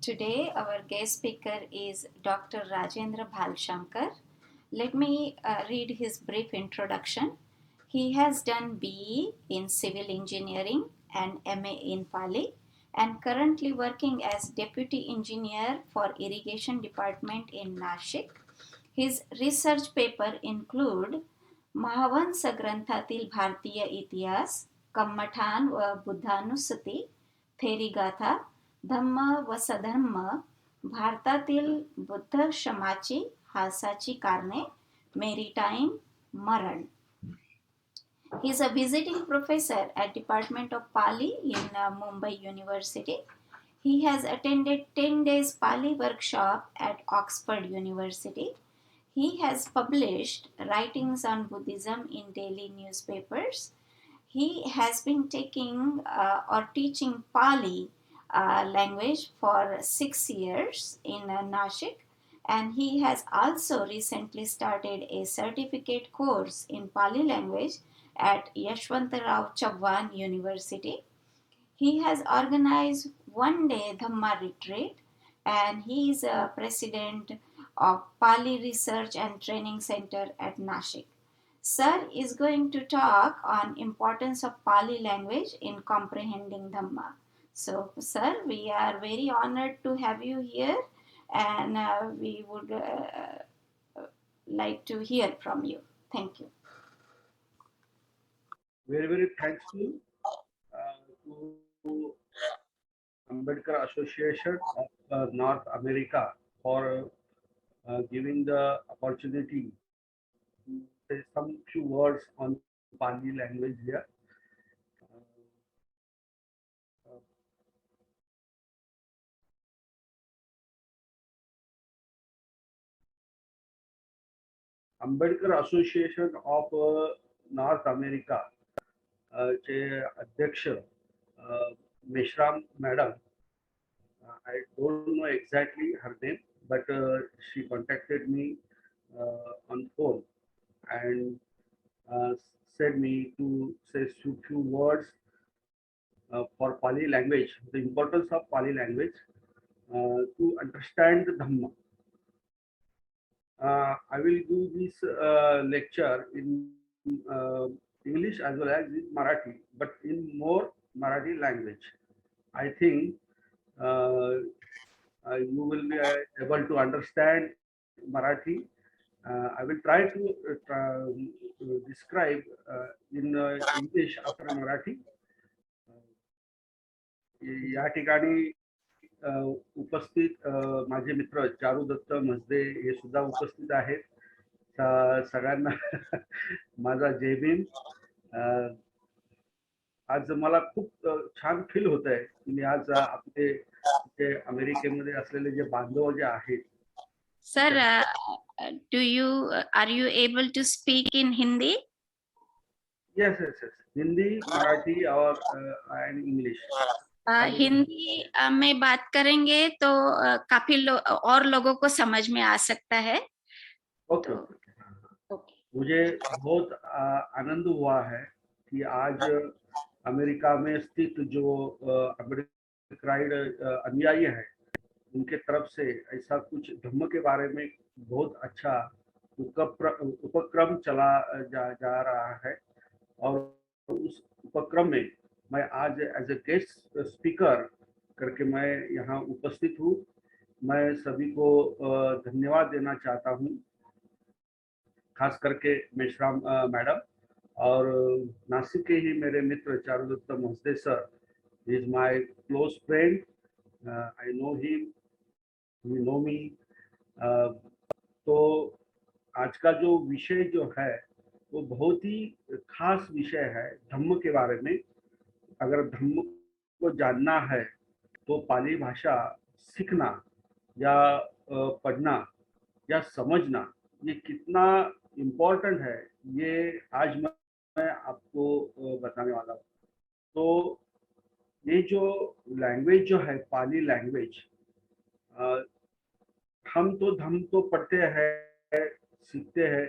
Today, our guest speaker is Dr. Rajendra Bhalshankar. Let me read his brief introduction. He has done BE in Civil Engineering and MA in Pali and currently working as Deputy Engineer for Irrigation Department in Nashik. His research paper include Mahavamsa ग्रंथातील भारतीय इतिहास, कम्मठान व बुद्धानुस्मृती, थेरीगाथा, धम्म व सधम्म, भारतातील बुद्धशमाची हासाची कारणे, maritime, मरण. He is a visiting professor at Department of Pali in Mumbai University. He has attended 10 days Pali workshop at Oxford University. He has published writings on Buddhism in daily newspapers. He has been taking or teaching Pali language for 6 years in Nashik, and he has also recently started a certificate course in Pali language at Yashwantrao Chauhan University. He has organized one day Dhamma retreat, and he is a president of Pali Research and Training Center at Nashik. Sir is going to talk on importance of Pali language in comprehending Dhamma. So, sir, we are very honored to have you here, and we would like to hear from you. Thank you. Very, very thankful to Ambedkar Association of North America for giving the opportunity to say some few words on Pali language here. Ambedkar Association of North America चे अध्यक्ष Meshram madam. I don't know exactly her name, but she contacted me on phone and said me to say few words for Pali language, the importance of Pali language to understand the Dhamma. I will do this lecture in English as well as in Marathi, but in more Marathi language. I think you will be able to understand Marathi. I will try to describe in English after Marathi. या ठिकाणी उपस्थित माझे मित्र चारुदत्त मजदे हे सुद्धा उपस्थित आहेत. सगळ्यांना माझा जय भीम. आज मला खूप छान फील होत आहे की मी आज आपले जे अमेरिकेमध्ये असलेले जे बांधव जे आहेत. Sir, are you able to speak in Hindi? Yes. Hindi, Marathi और and English. हिंदी में बात करेंगे तो काफी और लोगों को समझ में आ सकता है. ओके. मुझे बहुत आनंद हुआ है कि आज अमेरिका में स्थित जो अमेरिकाइड अनुयायी है उनके तरफ से ऐसा कुछ धम्म के बारे में बहुत अच्छा उपक्रम चला जा रहा है और उस उपक्रम में मैं आज एज ए गेस्ट स्पीकर करके मैं यहाँ उपस्थित हूँ. मैं सभी को धन्यवाद देना चाहता हूँ, खास करके मेश्राम मैडम और नासिक के ही मेरे मित्र Charudatta Majde sir. Is my close friend. I know him, he know me. तो आज का जो विषय जो है वो बहुत ही खास विषय है धम्म के बारे में. अगर धम्म को जानना है तो पाली भाषा सीखना या पढ़ना या समझना ये कितना इम्पोर्टेंट है, ये आज मैं आपको बताने वाला हूँ. तो ये जो लैंग्वेज जो है पाली लैंग्वेज, हम तो धम्म तो पढ़ते हैं, सीखते हैं,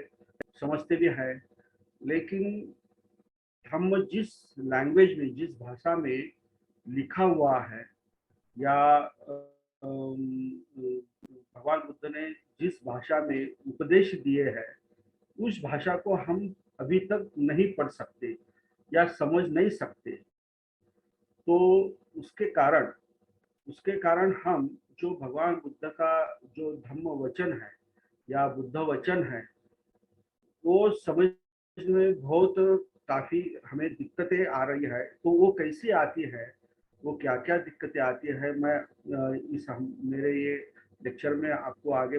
समझते भी हैं, लेकिन धम्म जिस लैंग्वेज में, जिस भाषा में लिखा हुआ है या भगवान बुद्ध ने जिस भाषा में उपदेश दिए हैं उस भाषा को हम अभी तक नहीं पढ़ सकते या समझ नहीं सकते। तो उसके कारण उसके कारण हम जो भगवान बुद्ध का जो धम्म वचन है या बुद्ध वचन है वो समझने में बहुत काफी हमें दिक्कतें आ रही है। तो वो कैसी आती है, वो क्या क्या दिक्कतें आती है, मैं मेरे ये लेक्चर में आपको आगे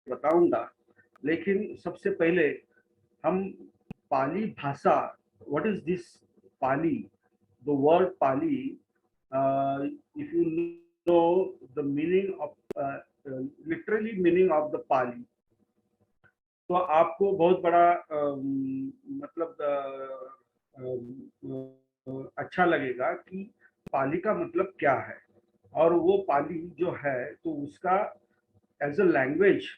बताऊंगा। लेकिन सबसे पहले हम पाली भाषा, what is this Pali, the word Pali, if you know the meaning of literally meaning of the Pali, तो आपको बहुत बड़ा मतलब अच्छा लगेगा कि पाली का मतलब क्या है। और वो पाली जो है तो उसका as a language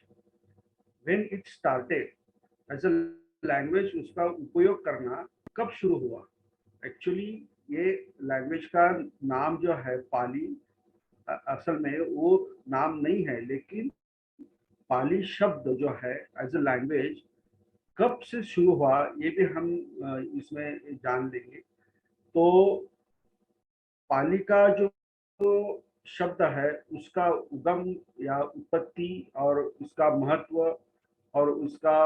when it started, as a language उसका उपयोग करना कब शुरू हुआ। एक्चुअली ये लैंग्वेज का नाम जो है पाली, असल में वो नाम नहीं है, लेकिन पाली शब्द जो है एज अ लैंग्वेज कब से शुरू हुआ ये भी हम इसमें जान लेंगे। तो पाली का जो शब्द है उसका उगम या उत्पत्ति और उसका महत्व और उसका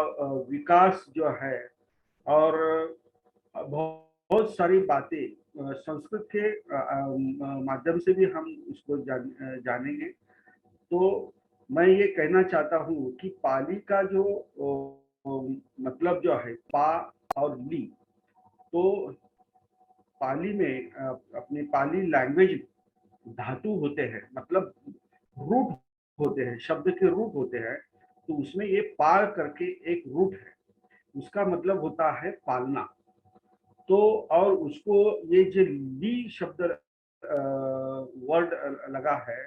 विकास जो है, और बहुत सारी बातें संस्कृत के माध्यम से भी हम इसको जानेंगे। तो मैं ये कहना चाहता हूँ कि पाली का जो मतलब जो है पा और ली, तो पाली में अपनी पाली लैंग्वेज धातु होते हैं, मतलब रूट होते हैं, शब्द के रूट होते हैं। तो उसमें ये पाल करके एक रूट है, उसका मतलब होता है पालना। तो और उसको ये जो ली शब्द वर्ड लगा है,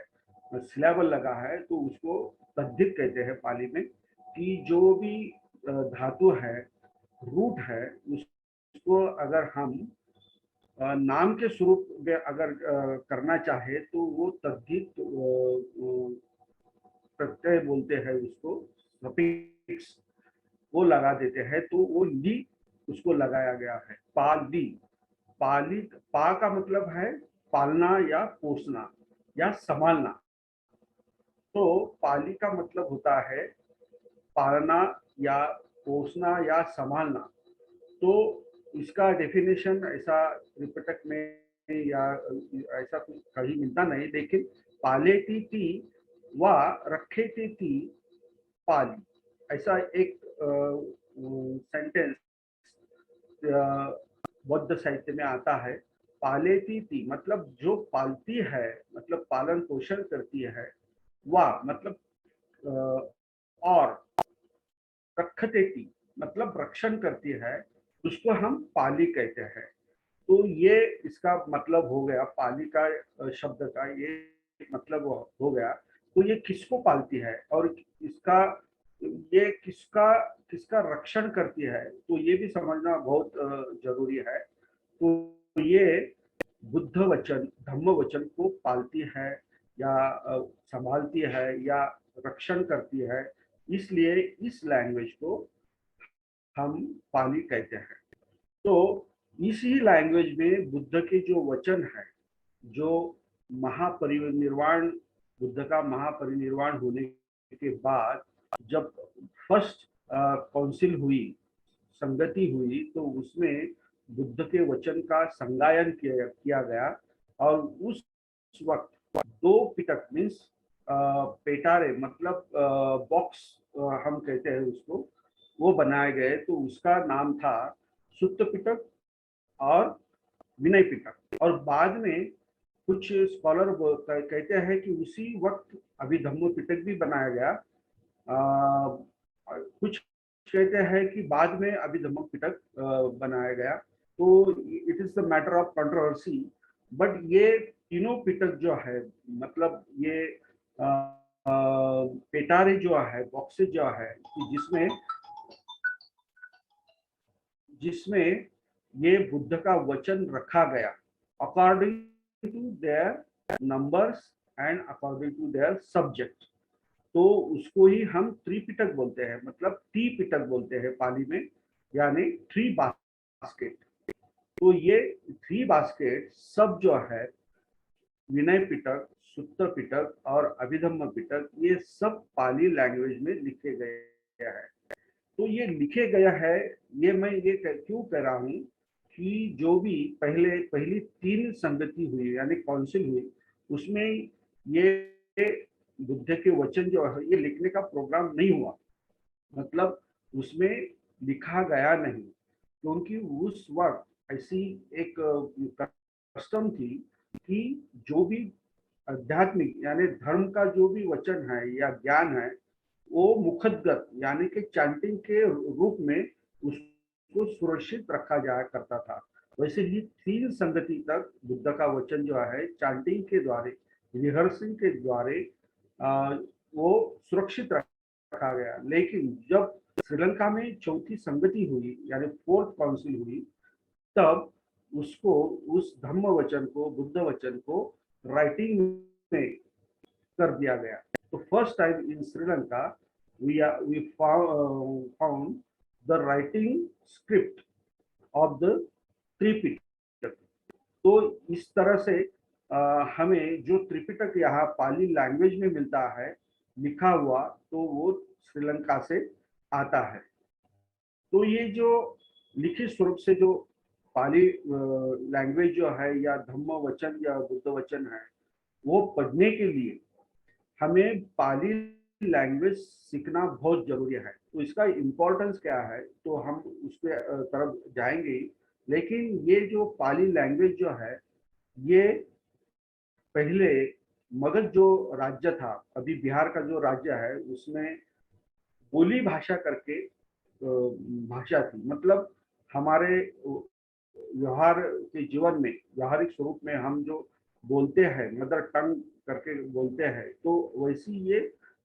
सिलेबल लगा है, तो उसको तद्धित कहते हैं पाली में, कि जो भी धातु है, रूट है, उसको अगर हम नाम के स्वरूप में अगर करना चाहे तो वो तद्धित प्रत्यय बोलते हैं उसको, सफिक्स वो लगा देते हैं, तो वो ली उसको लगाया गया है, पाली। पाली, पा का मतलब है पालना या पोसना या संभालना। तो पाली का मतलब होता है पालना या पोसना या संभालना। तो इसका डेफिनेशन ऐसा त्रिपिटक में या ऐसा कहीं मिलता नहीं, लेकिन पालेती थी व रखे थी पाली, ऐसा एक सेंटेंस बौद्ध साहित्य में आता है। पालेती थी मतलब जो पालती है, मतलब पालन पोषण करती है, वाह मतलब और रखते थी मतलब रक्षण करती है, उसको हम पाली कहते हैं। तो ये इसका मतलब हो गया, पाली का शब्द का ये मतलब हो गया। तो ये किसको पालती है और इसका ये किसका किसका रक्षण करती है, तो ये भी समझना बहुत जरूरी है। तो ये बुद्ध वचन, धम्म वचन को पालती है या संभालती है या रक्षण करती है, इसलिए इस लैंग्वेज को हम पाली कहते हैं। तो इसी लैंग्वेज में बुद्ध के जो वचन है, जो महापरिनिर्वाण, बुद्ध का महापरिनिर्वाण होने के बाद जब फर्स्ट काउंसिल हुई, संगति हुई, तो उसमें बुद्ध के वचन का संगायन किया गया। और उस वक्त दो पिटक मीन्स पेटारे, मतलब बॉक्स हम कहते हैं उसको, वो बनाए गए। तो उसका नाम था सुत्त पिटक और विनय पिटक। और बाद में कुछ स्कॉलर कहते हैं कि उसी वक्त अभिधम्म पिटक भी बनाया गया। कुछ कहते हैं कि बाद में अभिधम्म पिटक बनाया गया। तो it is the matter of controversy. But ये तीनों पिटक जो है, मतलब ये पेटारे जो है, बॉक्सेज जो है, जिसमें जिसमें ये बुद्ध का वचन रखा गया according to their numbers and according to their subject. तो उसको ही हम त्रिपिटक बोलते हैं, मतलब टी पिटक बोलते हैं पाली में, यानी थ्री बास्केट। तो ये थ्री बास्केट सब जो है, विनय पिटक, सुत्त पिटक और अभिधम्म पिटक, ये सब पाली लैंग्वेज में लिखे गए हैं। तो ये लिखे गया है, ये मैं ये क्यों कह रहा हूँ कि जो भी पहली तीन संगति हुई यानी काउंसिल हुई, उसमें ये बुद्ध के वचन जो है ये लिखने का प्रोग्राम नहीं हुआ, मतलब उसमें लिखा गया नहीं, क्योंकि उस वक्त ऐसी एक कस्टम थी कि जो भी आध्यात्मिक यानी धर्म का जो भी वचन है या ज्ञान है, वो मुखद्गत यानी कि चैंटिंग के रूप में उसको सुरक्षित रखा जाया करता था। वैसे ही तीन संगति तक बुद्ध का वचन जो है चैंटिंग के द्वारा, रिहर्सिंग के द्वारा वो सुरक्षित रखा गया। लेकिन जब श्रीलंका में चौथी संगति हुई यानी फोर्थ काउंसिल हुई, तब उसको उस धम्म वचन को, बुद्ध वचन को राइटिंग में कर दिया गया। तो first time in Sri Lanka we found the writing script of the Tripitaka. तो इस तरह से हमें जो त्रिपिटक यहाँ पाली लैंग्वेज में मिलता है लिखा हुआ, तो वो श्रीलंका से आता है। तो ये जो लिखित स्वरूप से जो पाली लैंग्वेज जो है या धम्म वचन या बुद्ध वचन है, वो पढ़ने के लिए हमें पाली लैंग्वेज सीखना बहुत जरूरी है। तो इसका इम्पोर्टेंस क्या है तो हम उसके तरफ जाएंगे। लेकिन ये जो पाली लैंग्वेज जो है, ये पहले मगध जो राज्य था, अभी बिहार का जो राज्य है, उसमें बोली भाषा करके भाषा थी। मतलब हमारे व्यवहार के जीवन में, व्यवहारिक स्वरूप में हम जो बोलते हैं, मदर टंग करके बोलते हैं, तो वैसी ये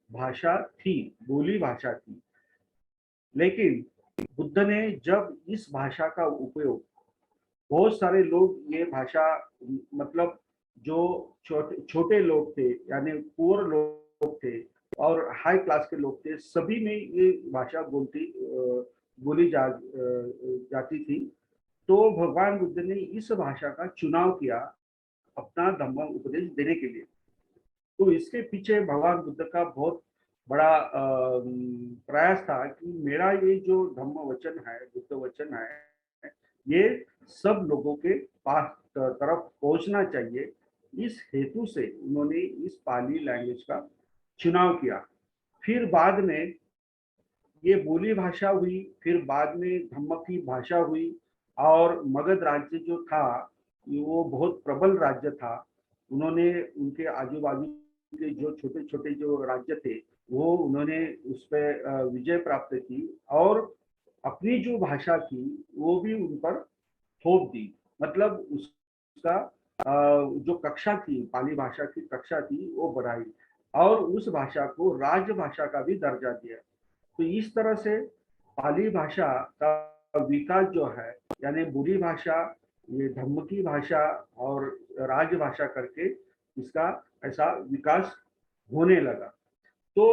भाषा थी, बोली भाषा थी। लेकिन बुद्ध ने जब इस भाषा का उपयोग, बहुत सारे लोग ये भाषा, मतलब जो छोटे लोग थे यानी पुअर लोग थे और हाई क्लास के लोग थे, सभी में ये भाषा बोली जाती थी। तो भगवान बुद्ध ने इस भाषा का चुनाव किया अपना धम्म उपदेश देने के लिए। तो इसके पीछे भगवान बुद्ध का बहुत बड़ा प्रयास था कि मेरा ये जो धम्म वचन है, बुद्ध वचन है, ये सब लोगों के पास तरफ पहुंचना चाहिए। इस हेतु से उन्होंने इस पाली लैंग्वेज का चुनाव किया। फिर बाद में ये बोली भाषा हुई, फिर बाद में धम्म की भाषा हुई। और मगध राज्य जो था वो बहुत प्रबल राज्य था। उन्होंने उनके आजू बाजू के जो छोटे छोटे जो राज्य थे, वो उन्होंने उस पर विजय प्राप्त की और अपनी जो भाषा थी वो भी उन पर थोप दी। मतलब उसका जो कक्षा थी, पाली भाषा की कक्षा थी, वो बढ़ाई और उस भाषा को राजभाषा का भी दर्जा दिया। तो इस तरह से पाली भाषा का विकास जो है, यानी बोली भाषा, ये धम्म की भाषा और राजभाषा करके इसका ऐसा विकास होने लगा। तो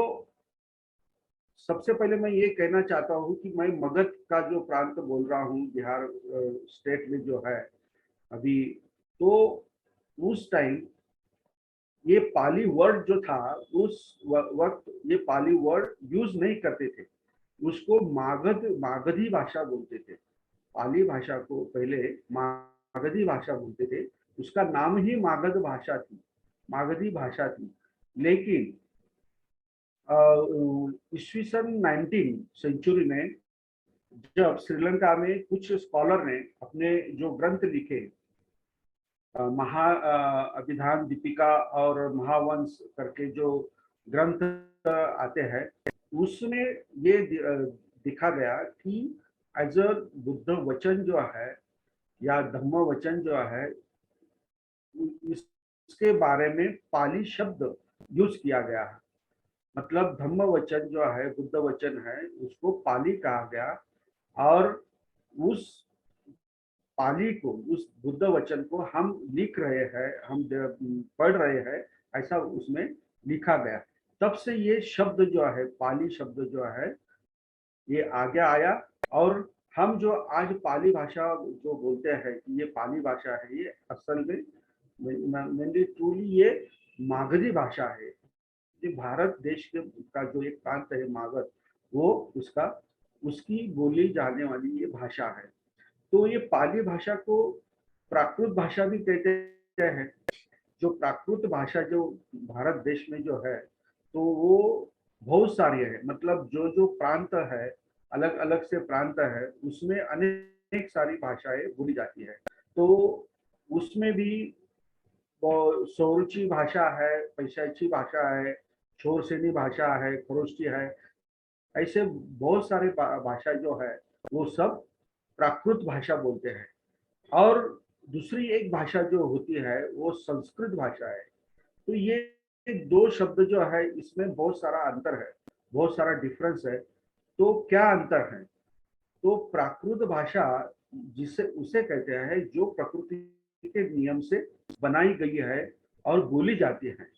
सबसे पहले मैं ये कहना चाहता हूँ कि मैं मगध का जो प्रांत बोल रहा हूँ, बिहार स्टेट में जो है अभी, तो उस टाइम ये पाली वर्ड जो था, उस वक्त ये पाली वर्ड यूज नहीं करते थे, उसको मागधी भाषा बोलते थे। पाली भाषा को पहले मागधी भाषा बोलते थे, उसका नाम ही मागध भाषा थी, मागधी भाषा थी। लेकिन ईस्वी सन 19 सेंचुरी में जब श्रीलंका में कुछ स्कॉलर ने अपने जो ग्रंथ लिखे, महा अभिधान दीपिका और महावंश करके जो ग्रंथ आते हैं, उसमें ये दिखा गया कि एज अ बुद्ध वचन जो है या धम्म वचन जो है, इसके बारे में पाली शब्द यूज किया गया है। मतलब धम्म वचन जो है, बुद्ध वचन है, उसको पाली कहा गया। और उस पाली को, उस बुद्ध वचन को हम लिख रहे हैं, हम पढ़ रहे हैं ऐसा उसमें लिखा गया। तब से ये शब्द जो है, पाली शब्द जो है, ये आगे आया। और हम जो आज पाली भाषा जो बोलते हैं कि ये पाली भाषा है, ये असल में मेनली ट्रूली ये मागधी भाषा है। ये भारत देश के का जो एक प्रांत है मागध, वो उसका उसकी बोली जाने वाली ये भाषा है। तो ये पाली भाषा को प्राकृत भाषा भी कहते हैं। जो प्राकृत भाषा जो भारत देश में जो है, तो वो बहुत सारी है। मतलब जो जो प्रांत है, अलग अलग से प्रांत है, उसमें अनेक सारी भाषाएं बोली जाती है। तो उसमें भी सोरुची भाषा है, पैशाची भाषा है, छोरसेनी भाषा है, खरोष्टी है, ऐसे बहुत सारे भाषा जो है वो सब प्राकृत भाषा बोलते हैं। और दूसरी एक भाषा जो होती है वो संस्कृत भाषा है। तो ये दो शब्द जो है, इसमें बहुत सारा अंतर है, बहुत सारा डिफरेंस है। तो क्या अंतर है? तो प्राकृत भाषा जिसे उसे कहते हैं जो प्रकृति के नियम से बनाई गई है और बोली जाती है।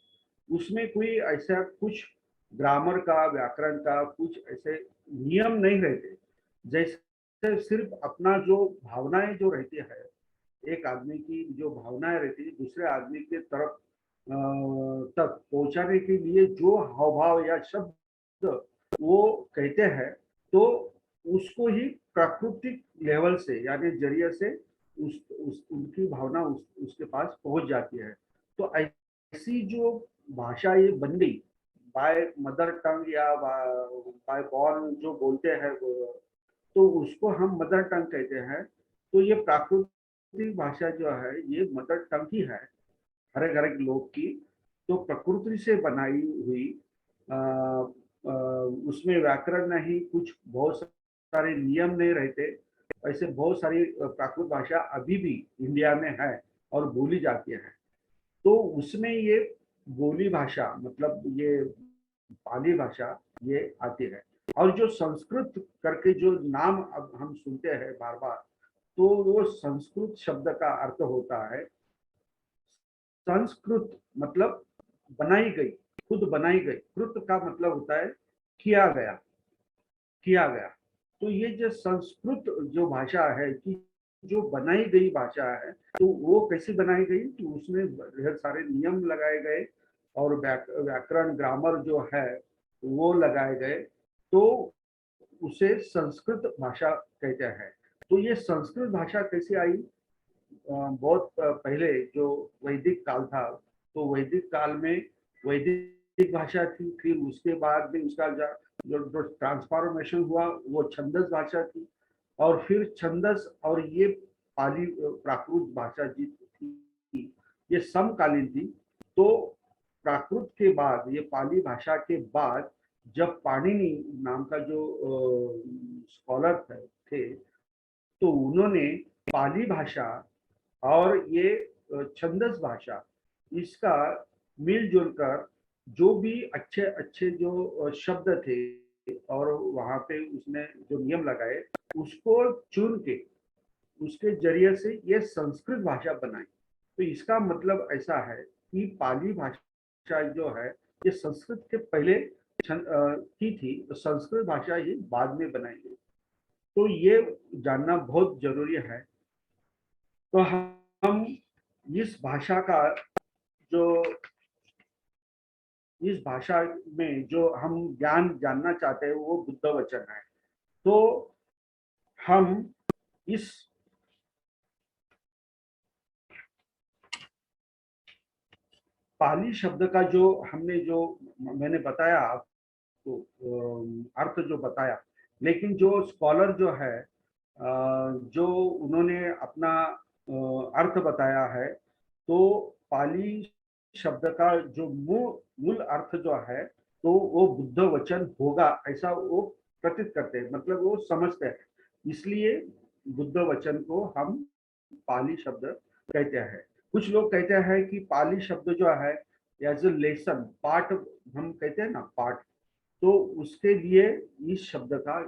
उसमें कोई ऐसा कुछ ग्रामर का, व्याकरण का कुछ ऐसे नियम नहीं रहते। जैसे सिर्फ अपना जो भावनाएं जो रहती है, एक आदमी की जो भावनाएं रहती है दूसरे आदमी के तरफ तक पहुंचाने के लिए जो हाव भाव या शब्द वो कहते हैं, तो उसको ही प्राकृतिक लेवल से यानी जरिए से उनकी भावना उसके पास पहुंच जाती है। तो ऐसी जो भाषा ये बन गई बाय मदर टंग या बाय बॉर्न जो बोलते हैं, तो उसको हम मदर टंग कहते हैं। तो ये प्राकृतिक भाषा जो है ये मदर टंग ही है हर एक लोग की। तो प्रकृति से बनाई हुई, आ, आ, उसमें व्याकरण नहीं, कुछ बहुत सारे नियम नहीं रहते। ऐसे बहुत सारी प्राकृत भाषा अभी भी इंडिया में है और बोली जाती है। तो उसमें ये बोली भाषा मतलब ये पाली भाषा ये आती है। और जो संस्कृत करके जो नाम अब हम सुनते हैं बार बार, तो वो संस्कृत शब्द का अर्थ होता है संस्कृत, मतलब बनाई गई, खुद बनाई गई। कृत का मतलब होता है किया गया, किया गया। तो ये जो संस्कृत जो भाषा है कि जो बनाई गई भाषा है, तो वो कैसे बनाई गई? तो उसमें ढेर सारे नियम लगाए गए और व्याकरण ग्रामर जो है वो लगाए गए। तो उसे संस्कृत भाषा कहते हैं। तो ये संस्कृत भाषा कैसे आई? बहुत पहले जो वैदिक काल था, तो वैदिक काल में वैदिक भाषा थी। फिर उसके बाद भी उसका जो ट्रांसफॉर्मेशन हुआ वो छंदस भाषा थी। और फिर छंदस और ये पाली प्राकृत भाषा जी थी, ये समकालीन थी। तो प्राकृत के बाद, ये पाली भाषा के बाद, जब पाणिनि नाम का जो स्कॉलर थे, तो उन्होंने पाली भाषा और ये छंदस भाषा इसका मिलजुल कर जो भी अच्छे अच्छे जो शब्द थे और वहां पे उसने जो नियम लगाए, उसको चुन के उसके जरिए से ये संस्कृत भाषा बनाई। तो इसका मतलब ऐसा है कि पाली भाषा जो है ये संस्कृत के पहले की थी, तो संस्कृत भाषा ही बाद में बनाई गई। तो ये जानना बहुत जरूरी है। तो हम इस भाषा का जो इस भाषा में जो हम ज्ञान जानना चाहते हैं वो बुद्ध वचन है। तो हम इस पाली शब्द का जो हमने जो मैंने बताया आपको अर्थ जो बताया, लेकिन जो स्कॉलर जो है जो उन्होंने अपना अर्थ बताया है, तो पाली शब्द का जो मूल अर्थ जो है, तो वो बुद्ध वचन होगा ऐसा वो प्रतीत करते हैं, मतलब वो समझते हैं। इसलिए बुद्ध वचन को हम पाली शब्द कहते हैं। कुछ लोग कहते हैं कि पाली शब्द जो है एज ए लेसन पाठ, हम कहते हैं ना पाठ, तो उसके लिए इस शब्द का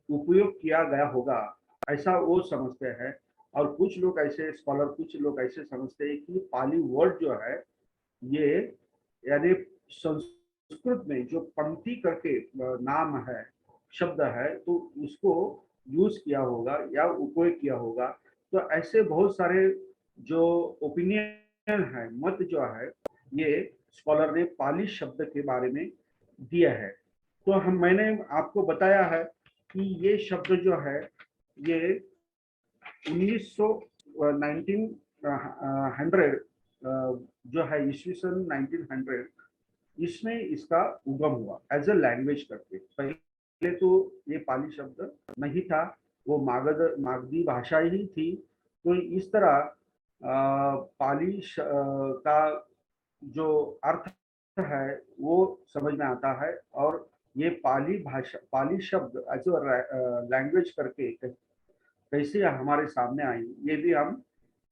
उपयोग किया गया होगा ऐसा वो समझते हैं। और कुछ लोग ऐसे स्कॉलर, कुछ लोग ऐसे समझते हैं कि पाली वर्ड जो है ये यानी संस्कृत में जो पंक्ति करके नाम है, शब्द है, तो उसको यूज किया होगा या उपयोग किया होगा। तो ऐसे बहुत सारे जो ओपिनियन है, मत जो है, ये स्कॉलर ने पाली शब्द के बारे में दिया है। तो मैंने आपको बताया है कि ये शब्द जो है ये 1900 1900 जो है ईस्वी सन 1900 इसमें इसका उगम हुआ एज अ लैंग्वेज करके। पहले तो ये पाली शब्द नहीं था, वो मागधी भाषा ही थी। तो इस तरह पाली का जो अर्थ है वो समझ में आता है। और ये पाली भाषा, पाली शब्द एज अ लैंग्वेज करके कैसे हमारे सामने आई, ये भी हम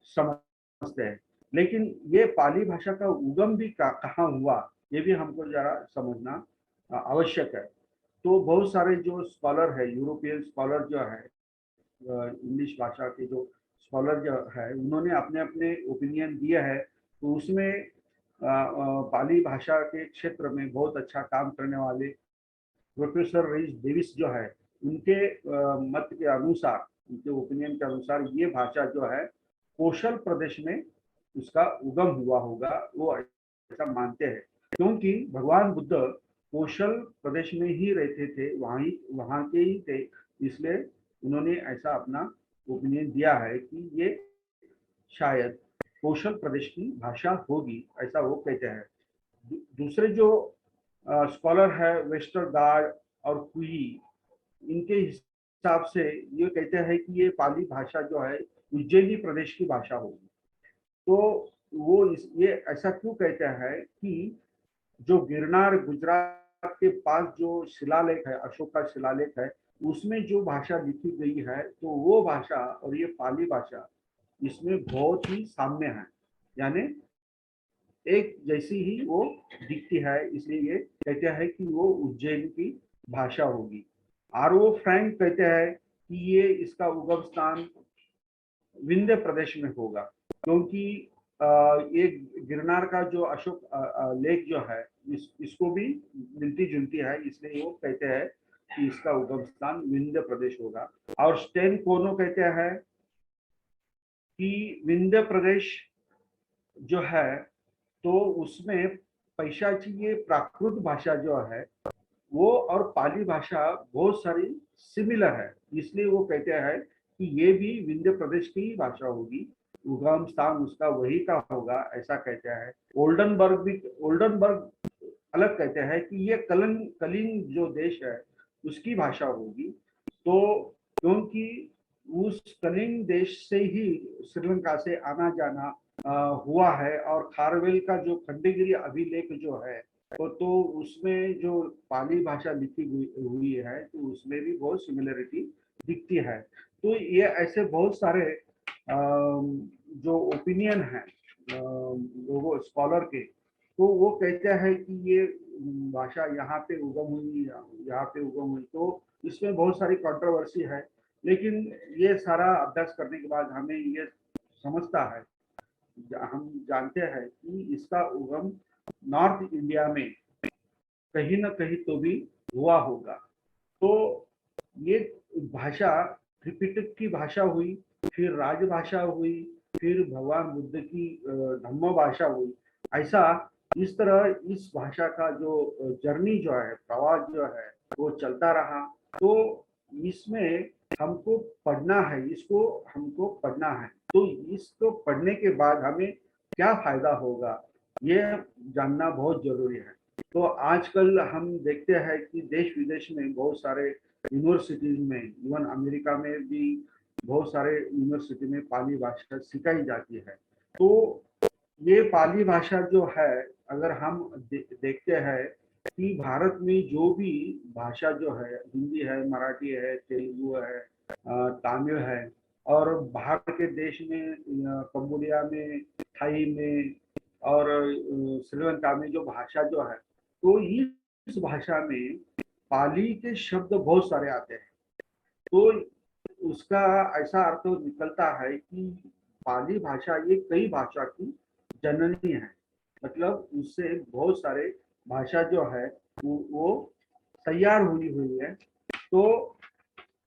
समझते हैं। लेकिन ये पाली भाषा का उगम भी कहाँ हुआ, ये भी हमको जरा समझना आवश्यक है। तो बहुत सारे जो स्कॉलर है, यूरोपियन स्कॉलर जो है, इंग्लिश भाषा के जो स्कॉलर जो है, उन्होंने अपने अपने ओपिनियन दिए है। तो उसमें पाली भाषा के क्षेत्र में बहुत अच्छा काम करने वाले प्रोफेसर रीज डेविस जो है, उनके मत के अनुसार, उनके ओपिनियन के अनुसार ये भाषा जो है कौशल प्रदेश में उसका उगम हुआ होगा, वो ऐसा मानते हैं। क्योंकि भगवान बुद्ध कौशल प्रदेश में ही रहते थे, वहाँ के ही थे, इसलिए उन्होंने ऐसा अपना ओपिनियन दिया है कि ये शायद कौशल प्रदेश की भाषा होगी, ऐसा वो कहते हैं। दूसरे जो स्कॉलर है वेस्टरगार्ड और कुई, इनके हिसाब से ये कहते हैं कि ये पाली भाषा जो है उज्जैनी प्रदेश की भाषा होगी। तो वो ये ऐसा क्यों कहते हैं कि जो गिरनार गुजरात के पास जो शिलालेख है, अशोक का शिलालेख है, उसमें जो भाषा लिखी गई है, तो वो भाषा और ये पाली भाषा इसमें बहुत ही साम्य है, यानी एक जैसी ही वो दिखती है। इसलिए ये कहते हैं कि वो उज्जैन की भाषा होगी। आर ओ फ्रैंक कहते हैं कि ये इसका उगम स्थान विंध्य प्रदेश में होगा, क्योंकि ये गिरनार का जो अशोक लेक जो है, इसको भी मिलती जुलती है, इसलिए वो कहते हैं कि इसका उगम स्थान विंध्य प्रदेश होगा। और स्टेन कोनो कहते हैं कि विंध्य प्रदेश जो है, तो उसमें पैशाची ये प्राकृत भाषा जो है वो और पाली भाषा बहुत सारी सिमिलर है, इसलिए वो कहते हैं कि ये भी विंध्य प्रदेश की ही भाषा होगी, उगम स्थान उसका वही का होगा, ऐसा कहते हैं। ओल्डनबर्ग अलग कहते हैं कि ये कलिंग जो देश है उसकी भाषा होगी। तो क्योंकि उस कलिंग देश से ही श्रीलंका से आना जाना हुआ है, और खारवेल का जो खंडगिरी अभिलेख जो है, तो उसमें जो पाली भाषा लिखी हुई है, तो उसमें भी बहुत सिमिलरिटी दिखती है। तो ये ऐसे बहुत सारे जो ओपिनियन है लोगों स्कॉलर के, तो वो कहते हैं कि ये भाषा यहाँ पे उगम हुई, यहाँ पे उगम हुई। तो इसमें बहुत सारी कंट्रोवर्सी है, लेकिन ये सारा अभ्यास करने के बाद हमें ये समझता है, हम जानते हैं कि इसका उगम नॉर्थ इंडिया में कहीं ना कहीं तो भी हुआ होगा। तो ये भाषा त्रिपिटक की भाषा हुई, फिर राजभाषा हुई, फिर भगवान बुद्ध की धम्म भाषा हुई। ऐसा इस तरह इस भाषा का जो जर्नी जो है, प्रवास जो है, वो चलता रहा। तो इसमें हमको पढ़ना है, इसको हमको पढ़ना है। तो इसको पढ़ने के बाद हमें क्या फायदा होगा, ये जानना बहुत जरूरी है। तो आजकल हम देखते हैं कि देश विदेश में बहुत सारे यूनिवर्सिटीज में, इवन अमेरिका में भी बहुत सारे यूनिवर्सिटी में पाली भाषा सिखाई जाती है। तो ये पाली भाषा जो है, अगर हम देखते हैं कि भारत में जो भी भाषा जो है, हिंदी है, मराठी है, तेलुगु है, तमिल है, और बाहर के देश में कंबोडिया में, थाई में, और श्रीलंका में जो भाषा जो है, तो इस भाषा में पाली के शब्द बहुत सारे आते हैं। तो उसका ऐसा अर्थ निकलता है कि पाली भाषा ये कई भाषा की जननी है, मतलब उससे बहुत सारे भाषा जो है वो तैयार हुई है। तो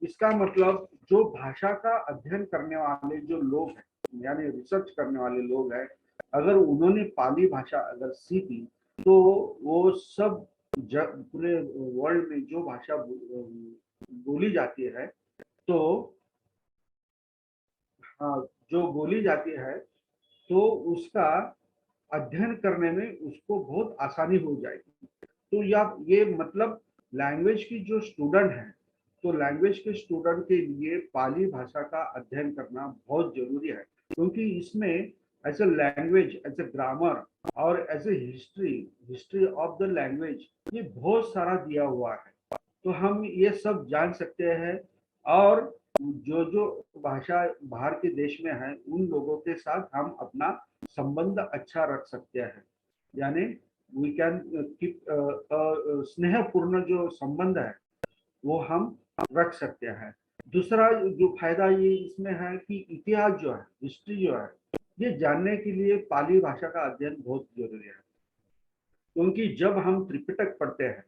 इसका मतलब जो भाषा का अध्ययन करने वाले जो लोग हैं, यानी रिसर्च करने वाले लोग हैं, अगर उन्होंने पाली भाषा अगर सीखी तो वो सब पूरे वर्ल्ड में जो भाषा बोली जाती है, तो हाँ, जो बोली जाती है तो उसका अध्ययन करने में उसको बहुत आसानी हो जाएगी। तो या ये मतलब लैंग्वेज की जो स्टूडेंट है, तो लैंग्वेज के स्टूडेंट के लिए पाली भाषा का अध्ययन करना बहुत जरूरी है, क्योंकि इसमें as a language, as a grammar और as a history, history of the language, ये बहुत सारा दिया हुआ है। तो हम ये सब जान सकते हैं, और जो जो भाषा बाहर के देश में है उन लोगों के साथ हम अपना संबंध अच्छा रख सकते हैं, यानी वी कैन कीप स्नेहपूर्ण जो संबंध है वो हम रख सकते हैं। दूसरा जो फायदा ये इसमें है कि इतिहास जो है, हिस्ट्री जो है, ये जानने के लिए पाली भाषा का अध्ययन बहुत जरूरी है। क्योंकि जब हम त्रिपिटक पढ़ते हैं,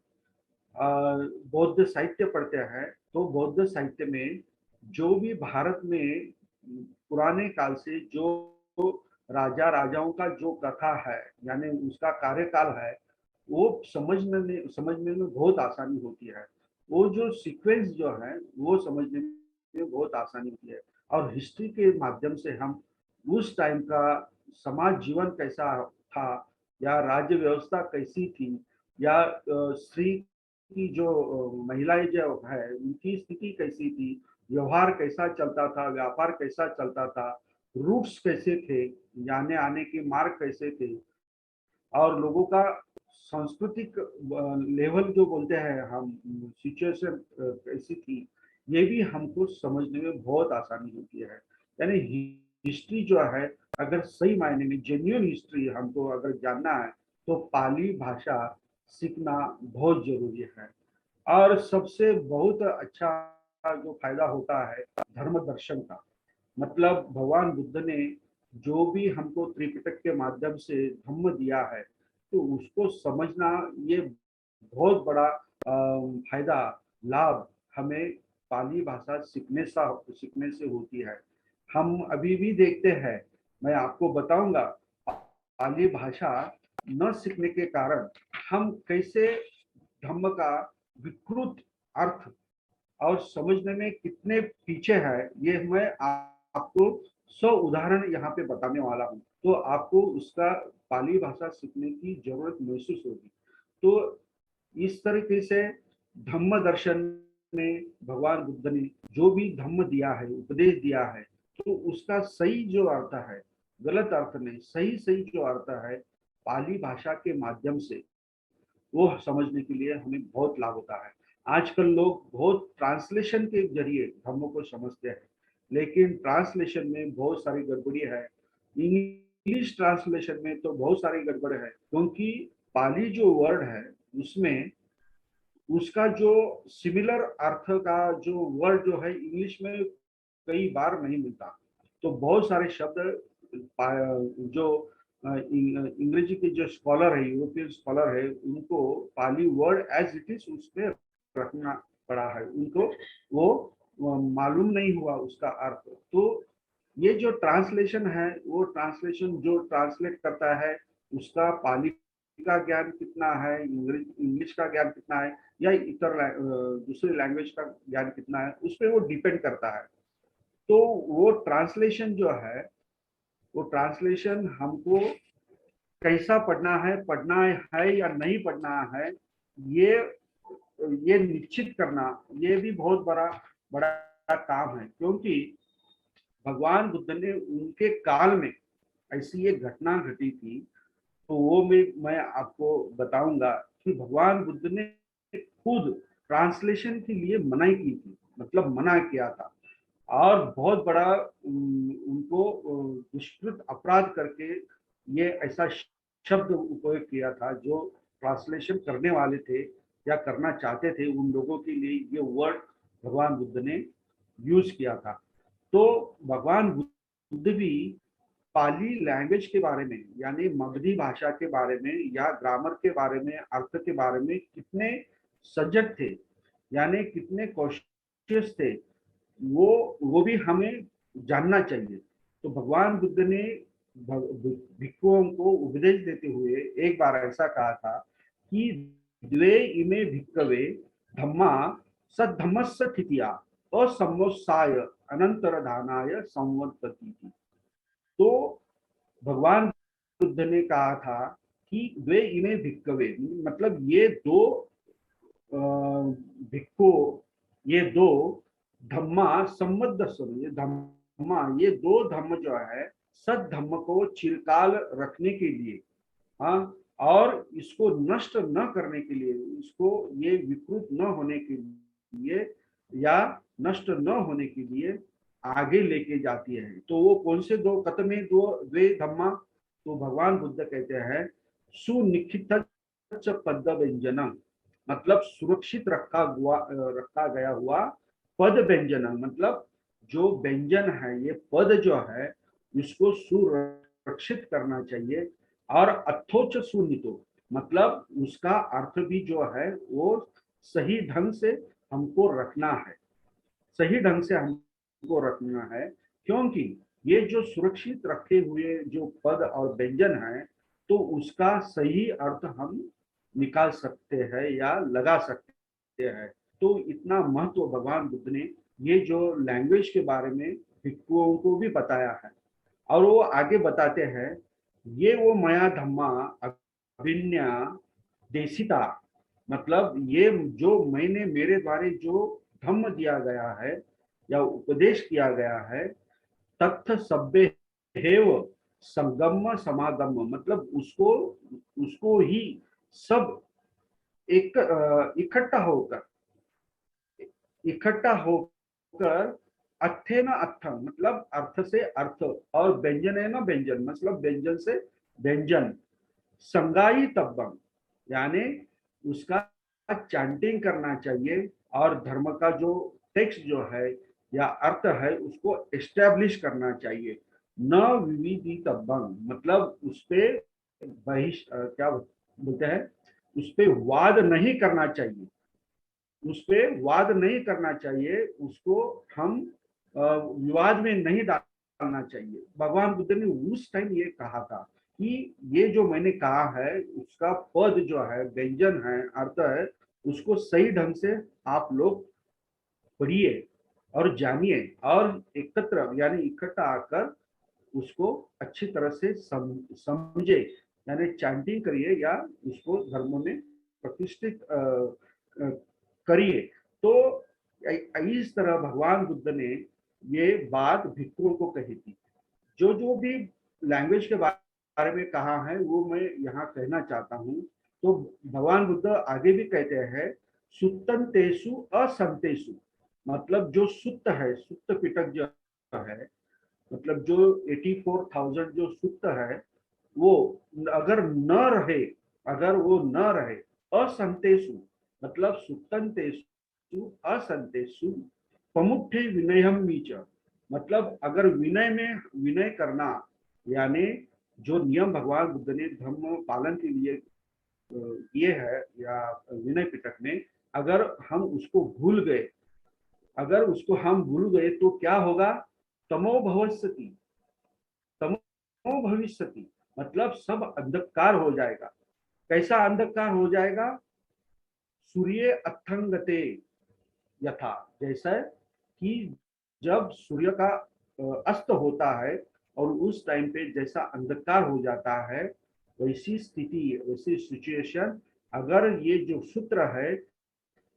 बौद्ध साहित्य पढ़ते हैं, तो बौद्ध साहित्य में जो भी भारत में पुराने काल से जो राजा राजाओं का जो कथा है, यानी उसका कार्यकाल है, वो समझने में बहुत आसानी होती है। वो जो सीक्वेंस जो है वो समझने में बहुत आसानी होती है। और हिस्ट्री के माध्यम से हम उस टाइम का समाज जीवन कैसा था, या राज्य व्यवस्था कैसी थी, या स्त्री की जो महिलाएं जो है उनकी स्थिति कैसी थी, व्यवहार कैसा चलता था, व्यापार कैसा चलता था, रूट्स कैसे थे, जाने आने के मार्ग कैसे थे, और लोगों का सांस्कृतिक लेवल जो बोलते हैं हम, सिचुएशन कैसी थी, ये भी हमको समझने में बहुत आसानी होती है। यानी हिस्ट्री जो है, अगर सही मायने में जेन्युइन हिस्ट्री हमको अगर जानना है, तो पाली भाषा सीखना बहुत जरूरी है। और सबसे बहुत अच्छा जो फायदा होता है धर्म दर्शन का, मतलब भगवान बुद्ध ने जो भी हमको त्रिपिटक के माध्यम से धम्म दिया है, तो उसको समझना ये बहुत बड़ा फायदा, लाभ हमें पाली भाषा सीखने से होती है। हम अभी भी देखते हैं, मैं आपको बताऊंगा, पाली भाषा न सीखने के कारण हम कैसे धम्म का विकृत अर्थ और समझने में कितने पीछे है, ये मैं आपको 100 उदाहरण यहाँ पे बताने वाला हूँ। तो आपको उसका पाली भाषा सीखने की जरूरत महसूस होगी। तो इस तरीके से धम्म दर्शन में भगवान बुद्ध ने जो भी धम्म दिया है, उपदेश दिया है, तो उसका सही जो अर्थ है, गलत अर्थ नहीं, सही सही जो अर्थ है, पाली भाषा के माध्यम से वो समझने के लिए हमें बहुत लाभ होता है। आजकल लोग बहुत ट्रांसलेशन के जरिए धर्मों को समझते हैं, लेकिन ट्रांसलेशन में बहुत सारी गड़बड़ी है। इंग्लिश ट्रांसलेशन में तो बहुत सारी गड़बड़ है, क्योंकि पाली जो वर्ड है उसमें उसका जो सिमिलर अर्थ का जो वर्ड जो है इंग्लिश में कई बार नहीं मिलता। तो बहुत सारे शब्द जो अंग्रेजी के जो स्कॉलर है, यूरोपियन स्कॉलर है, उनको पाली वर्ड एज इट इज उसमें रखना पड़ा है, उनको वो मालूम नहीं हुआ उसका अर्थ। तो ये जो ट्रांसलेशन है, वो ट्रांसलेशन जो ट्रांसलेट करता है उसका पाली का ज्ञान कितना है, इंग्लिश का ज्ञान कितना है, या इतर दूसरे लैंग्वेज का ज्ञान कितना है, उस पर वो डिपेंड करता है। तो वो ट्रांसलेशन जो है, वो ट्रांसलेशन हमको कैसा पढ़ना है या नहीं पढ़ना है, ये ये निश्चित करना, ये भी बहुत बड़ा बड़ा काम है। क्योंकि भगवान बुद्ध ने उनके काल में ऐसी एक घटना घटी थी, तो वो मैं आपको बताऊंगा कि भगवान बुद्ध ने खुद ट्रांसलेशन के लिए मनाही की थी, मतलब मना किया था, और बहुत बड़ा उनको दुष्कृत अपराध करके ये ऐसा शब्द उपयोग किया था, जो ट्रांसलेशन करने वाले थे या करना चाहते थे उन लोगों के लिए ये वर्ड भगवान बुद्ध ने यूज किया था। तो भगवान बुद्ध भी पाली लैंग्वेज के बारे में, यानी मगधी भाषा के बारे में या ग्रामर के बारे में, अर्थ के बारे में कितने सजग थे, यानी कितने कॉन्शियस थे, वो भी हमें जानना चाहिए। तो भगवान बुद्ध ने भिक्षुओं को उपदेश देते हुए एक बार ऐसा कहा था कि द्वे इमे भिक्कवे धम्मा सद्धम्मस्य स्थितिया असम्मोत्साय अनंतर दानाय संवर्तति। तो भगवान बुद्ध ने कहा था कि द्वे इमे भिक्कवे, मतलब ये दो भिक्खु, ये दो धम्मा संबद्ध, ये धम्मा, ये दो धम्म जो है सद धम्म को चिरकाल रखने के लिए, हाँ, और इसको नष्ट न करने के लिए, इसको ये विकृत न होने के लिए या नष्ट न होने के लिए आगे लेके जाती है। तो वो कौन से दो कतमे दो द्वे धम्मा? तो भगवान बुद्ध कहते हैं सुनिश्चित पद व्यंजनम, मतलब सुरक्षित रखा गया हुआ पद व्यंजनम, मतलब जो व्यंजन है, ये पद जो है इसको सुरक्षित करना चाहिए। और अथोच सुनितो, मतलब उसका अर्थ भी जो है वो सही ढंग से हमको रखना है, सही ढंग से हमको रखना है, क्योंकि ये जो सुरक्षित रखे हुए जो पद और व्यंजन है, तो उसका सही अर्थ हम निकाल सकते हैं या लगा सकते हैं। तो इतना महत्व भगवान बुद्ध ने ये जो लैंग्वेज के बारे में भिक्षुओं को भी बताया है। और वो आगे बताते हैं ये वो मया धम्मा अभिन्या देशिता, मतलब ये जो मैंने मेरे द्वारा जो धम्म दिया गया है या उपदेश किया गया है, तत्थ सभ्य हेव संगम समागम, मतलब उसको उसको ही सब एक इकट्ठा होकर अर्थे न अर्थम, मतलब अर्थ से अर्थ, और व्यंजन है ना व्यंजन, मतलब व्यंजन से व्यंजन, संगाई तब्बम, यानी उसका चैंटिंग करना चाहिए, और धर्म का जो टेक्स्ट जो है या अर्थ है उसको एस्टेब्लिश करना चाहिए। न विविधि तब्बम, मतलब उस पे क्या बोलते हैं, उस पे वाद नहीं करना चाहिए, उस पे वाद नहीं करना चाहिए, उसको हम विवाद में नहीं डालना चाहिए। भगवान बुद्ध ने उस टाइम ये कहा था कि ये जो मैंने कहा है उसका पद जो है, व्यंजन है, अर्थ है, उसको सही ढंग से आप लोग पढ़िए और जानिए, और एकत्र यानी इकट्ठा आकर उसको अच्छी तरह से समझे, यानी चैंटिंग करिए या उसको धर्म में प्रतिष्ठित करिए। तो इस तरह भगवान बुद्ध ने ये बात भिक्षुओं को कही थी। जो जो भी लैंग्वेज के बारे में कहा है वो मैं यहाँ कहना चाहता हूँ। तो भगवान बुद्ध आगे भी कहते हैं सुत्तंतेषु असंतेषु, मतलब जो सुत्त है, सुत्त पिटक जो है, मतलब जो 84,000 जो सुत्त है, वो अगर न रहे, अगर वो न रहे, असंतेषु, मतलब सुत्तंतेषु असंतेषु पमुठे विनयम नीच, मतलब अगर विनय में विनय करना, यानी जो नियम भगवान बुद्ध ने धर्म पालन के लिए ये है या विनय पिटक में, अगर हम उसको भूल गए, अगर उसको हम भूल गए तो क्या होगा? तमो भविष्यति, तमो भविष्यति, मतलब सब अंधकार हो जाएगा। कैसा अंधकार हो जाएगा? सूर्य अथंगते यथा, जैसा कि जब सूर्य का अस्त होता है और उस टाइम पे जैसा अंधकार हो जाता है, वैसी स्थिति, वैसी सिचुएशन अगर ये जो सूत्र है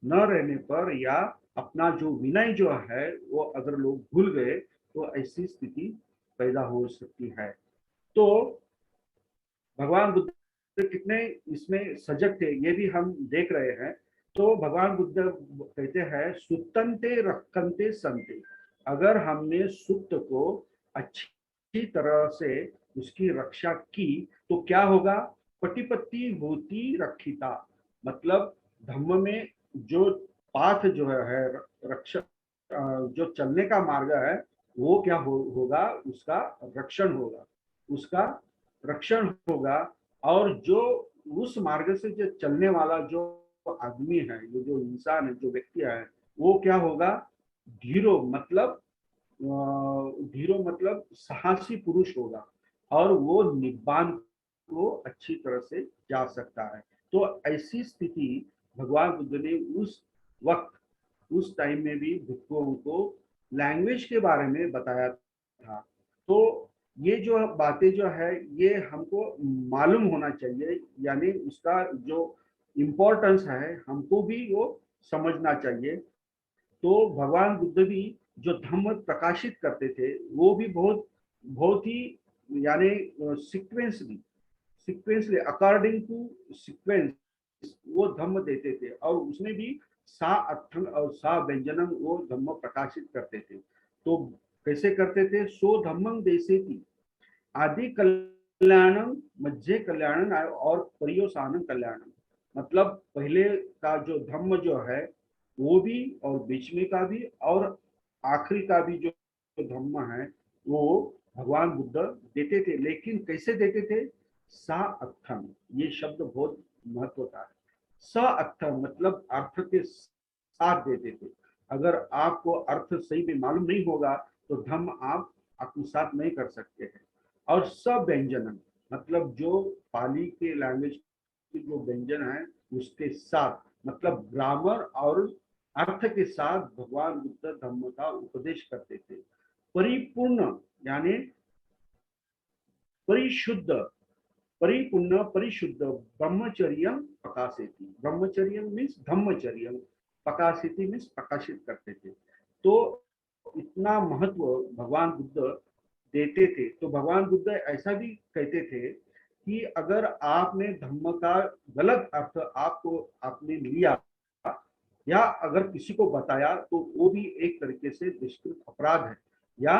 न रहने पर, या अपना जो विनय जो है वो अगर लोग भूल गए, तो ऐसी स्थिति पैदा हो सकती है। तो भगवान बुद्ध कितने इसमें सजग थे ये भी हम देख रहे हैं। तो भगवान बुद्ध कहते हैं सुतंते रखंते संते, अगर हमने सुक्त को अच्छी तरह से उसकी रक्षा की तो क्या होगा? पटिपत्ति होती रक्षिता, मतलब धम्म में जो पाथ जो है रक्षा, जो चलने का मार्ग है वो क्या होगा? उसका रक्षण होगा। उसका रक्षण होगा, और जो उस मार्ग से जो चलने वाला जो आदमी है, ये जो इंसान है, जो व्यक्ति है, वो क्या होगा, धीरो मतलब धीरो मतलब साहसी पुरुष होगा, और वो निब्बान को अच्छी तरह से जा सकता है। तो ऐसी स्थिति भगवान बुद्ध ने उस वक्त, उस टाइम में भी भिक्षुओं को लैंग्वेज के बारे में बताया था। तो ये जो बातें जो है, ये हमको मालूम होना चाहिए, यानी उसका जो इम्पोर्टेंस है हमको भी वो समझना चाहिए। तो भगवान बुद्ध भी जो धम्म प्रकाशित करते थे, वो भी बहुत बहुत ही, यानी sequentially sequentially according to sequence वो धम्म देते थे, और उसमें भी सा अर्थन और सा व्यंजनम वो धम्म प्रकाशित करते थे। तो कैसे करते थे, सो धम्मं देसे थी आदि कल्याणम, मध्य कल्याणम और परियोसानम कल्याणम। मतलब पहले का जो धम्म जो है वो भी, और बीच में का भी, और आखिरी का भी जो धम्म है वो भगवान बुद्ध देते थे। लेकिन कैसे देते थे, सा अर्थम, ये शब्द बहुत महत्व का है। स अर्थम मतलब अर्थ के साथ देते थे। अगर आपको अर्थ सही में मालूम नहीं होगा तो धम्म आप आत्मसात नहीं कर सकते हैं। और सब व्यंजन मतलब जो पाली के लैंग्वेज के जो व्यंजन है उसके साथ, मतलब ग्रामर और अर्थ के साथ भगवान बुद्ध धम्म का उपदेश करते थे। परिपूर्ण यानी परिशुद्ध, परिपूर्ण परिशुद्ध ब्रह्मचर्य प्रकाशित, ब्रह्मचर्य मीन्स धम्मचर्य, प्रकाशित मीन्स प्रकाशित करते थे। तो इतना महत्व भगवान बुद्ध देते थे। तो भगवान बुद्ध ऐसा भी कहते थे कि अगर आपने धम्म का गलत अर्थ आपको आपने लिया, या अगर किसी को बताया, तो वो भी एक तरीके से दुष्कृत अपराध है या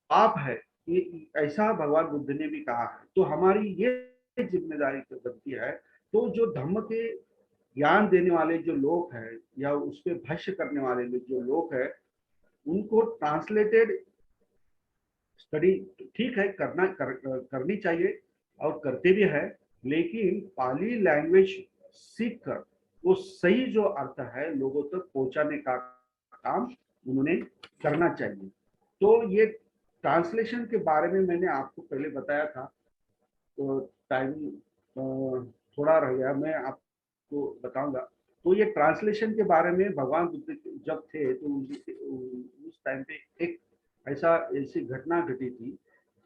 पाप है। ये ऐसा भगवान बुद्ध ने भी कहा है। तो हमारी ये जिम्मेदारी बनती है। तो जो धम्म के ज्ञान देने वाले जो लोग हैं, या उस पर भाष्य करने वाले जो लोग हैं, उनको ट्रांसलेटेड स्टडी ठीक है करनी चाहिए, और करते भी है। लेकिन पाली लैंग्वेज सीख कर वो सही जो अर्थ है लोगों तक पहुंचाने का काम उन्होंने करना चाहिए। तो ये ट्रांसलेशन के बारे में मैंने आपको पहले बताया था, तो टाइम थोड़ा रह गया, मैं आपको बताऊंगा। तो ये ट्रांसलेशन के बारे में भगवान बुद्ध जब थे तो उस टाइम पे एक ऐसी घटना घटी थी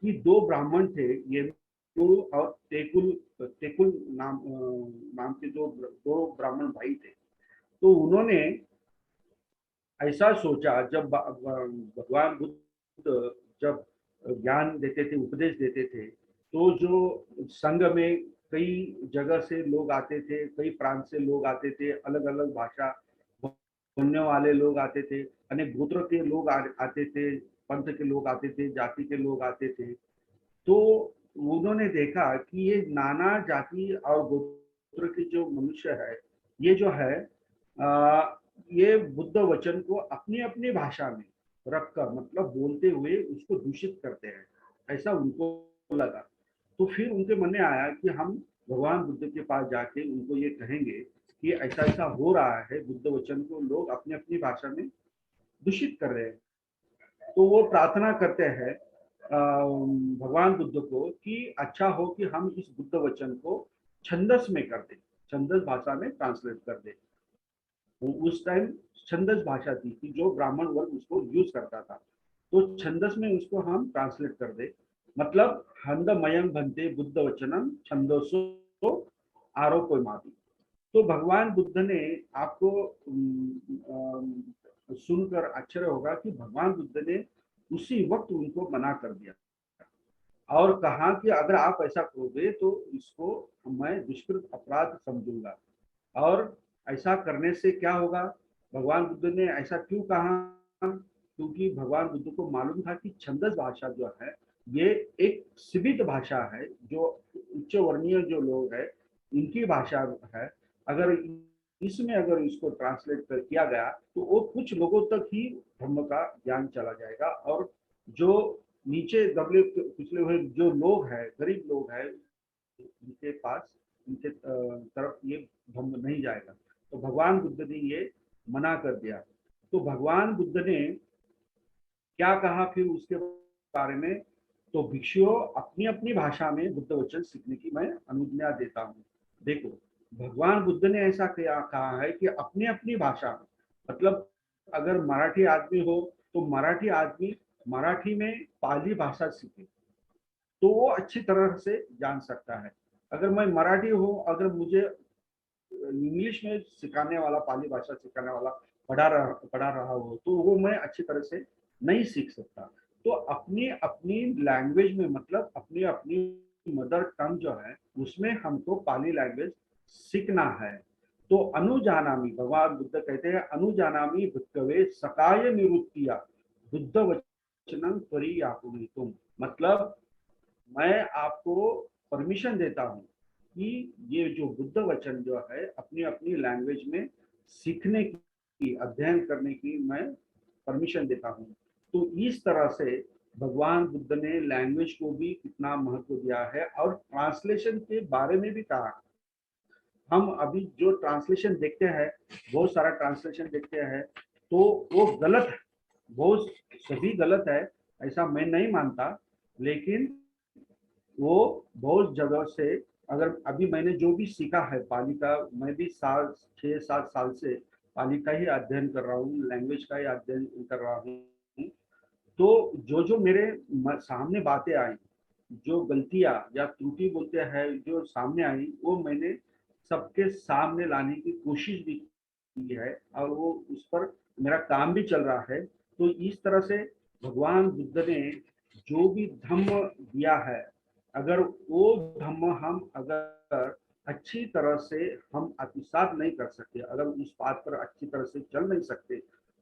कि दो ब्राह्मण थे, ये और तेकुल तेकुल नाम के दो ब्राह्मण भाई थे। तो उन्होंने ऐसा सोचा, जब भगवान बुद्ध जब ज्ञान देते थे, उपदेश देते थे, तो जो संघ में कई जगह से लोग आते थे, कई प्रांत से लोग आते थे, अलग अलग भाषा बोलने वाले लोग आते थे, अनेक गोत्र के लोग आते थे, पंथ के लोग आते थे, जाति के लोग आते थे। तो उन्होंने देखा कि ये नाना जाति और गोत्र के जो मनुष्य है, ये जो है ये बुद्ध वचन को अपनी अपनी भाषा में रखकर, मतलब बोलते हुए उसको दूषित करते हैं, ऐसा उनको लगा। तो फिर उनके मन में आया कि हम भगवान बुद्ध के पास जाके उनको ये कहेंगे कि ऐसा ऐसा हो रहा है, बुद्ध वचन को लोग अपनी अपनी भाषा में दूषित कर रहे हैं। तो वो प्रार्थना करते हैं भगवान बुद्ध को कि अच्छा हो कि हम इस बुद्ध वचन को छंदस में कर दें, छंदस भाषा में ट्रांसलेट कर दें। तो उस टाइम छंदस भाषा थी कि जो ब्राह्मण वर्ग उसको यूज करता था। तो छंदस में उसको हम ट्रांसलेट कर दे, मतलब हंदमयं भन्ते बुद्ध वचनम छंदसो आरोप मापी। तो भगवान बुद्ध ने आपको सुनकर आश्चर्य होगा कि भगवान बुद्ध ने उसी वक्त उनको मना कर दिया, और कहा कि अगर आप ऐसा करोगे तो इसको मैं दुष्कृत अपराध समझूंगा। और ऐसा करने से क्या होगा, भगवान बुद्ध ने ऐसा क्यों कहा, क्योंकि भगवान बुद्ध को मालूम था कि छंदस भाषा जो है ये एक सीमित भाषा है, जो उच्च वर्णीय जो लोग है इनकी भाषा है। अगर इसमें अगर इसको ट्रांसलेट कर किया गया तो वो कुछ लोगों तक ही धर्म का ज्ञान चला जाएगा, और जो नीचे दबले कुचले हुए जो लोग हैं, गरीब लोग हैं, उनके पास, उनके तरफ ये धम्म नहीं जाएगा। तो भगवान बुद्ध ने ये मना कर दिया। तो भगवान बुद्ध ने क्या कहा फिर उसके बारे में? तो भिक्षुओं, अपनी अपनी भाषा में बुद्ध वचन सीखने की मैं अनुज्ञा देता हूँ। देखो, भगवान बुद्ध ने ऐसा क्या कहा है कि अपनी अपनी भाषा में, मतलब अगर मराठी आदमी हो तो मराठी आदमी मराठी में पाली भाषा सीखे तो वो अच्छी तरह से जान सकता है। अगर मैं मराठी हूँ, अगर मुझे इंग्लिश में सिखाने वाला, पाली भाषा सिखाने वाला पढ़ा रहा हो तो वो मैं अच्छी तरह से नहीं सीख सकता। तो अपनी अपनी लैंग्वेज में, मतलब अपनी अपनी मदर टंग जो है उसमें हमको पाली लैंग्वेज सीखना है। तो अनुजानामी, भगवान बुद्ध कहते हैं अनुजानामी भिक्खवे सकाय निरुक्तिया बुद्ध वचनं परियाकुनितुम, मतलब मैं आपको परमिशन देता हूँ कि ये जो बुद्ध वचन जो है अपनी अपनी लैंग्वेज में सीखने की, अध्ययन करने की मैं परमिशन देता हूँ। तो इस तरह से भगवान बुद्ध ने लैंग्वेज को भी कितना महत्व दिया है और ट्रांसलेशन के बारे में भी कहा। हम अभी जो ट्रांसलेशन देखते हैं, बहुत सारा ट्रांसलेशन देखते हैं, तो वो गलत है, बहुत सभी गलत है, ऐसा मैं नहीं मानता। लेकिन वो बहुत जगह से, अगर अभी मैंने जो भी सीखा है पाली का, मैं भी 6-7 साल से पाली का ही अध्ययन कर रहा हूँ, लैंग्वेज का ही अध्ययन कर रहा हूँ। तो जो जो मेरे सामने बातें आई, जो गलतियां या त्रुटि बोलते हैं जो सामने आई, वो मैंने सबके सामने लाने की कोशिश भी की है और वो उस पर मेरा काम भी चल रहा है। तो इस तरह से भगवान बुद्ध ने जो भी धम्म दिया है, अगर वो धम्म हम अगर अच्छी तरह से हम आत्मसात नहीं कर सकते, अगर उस बात पर अच्छी तरह से चल नहीं सकते,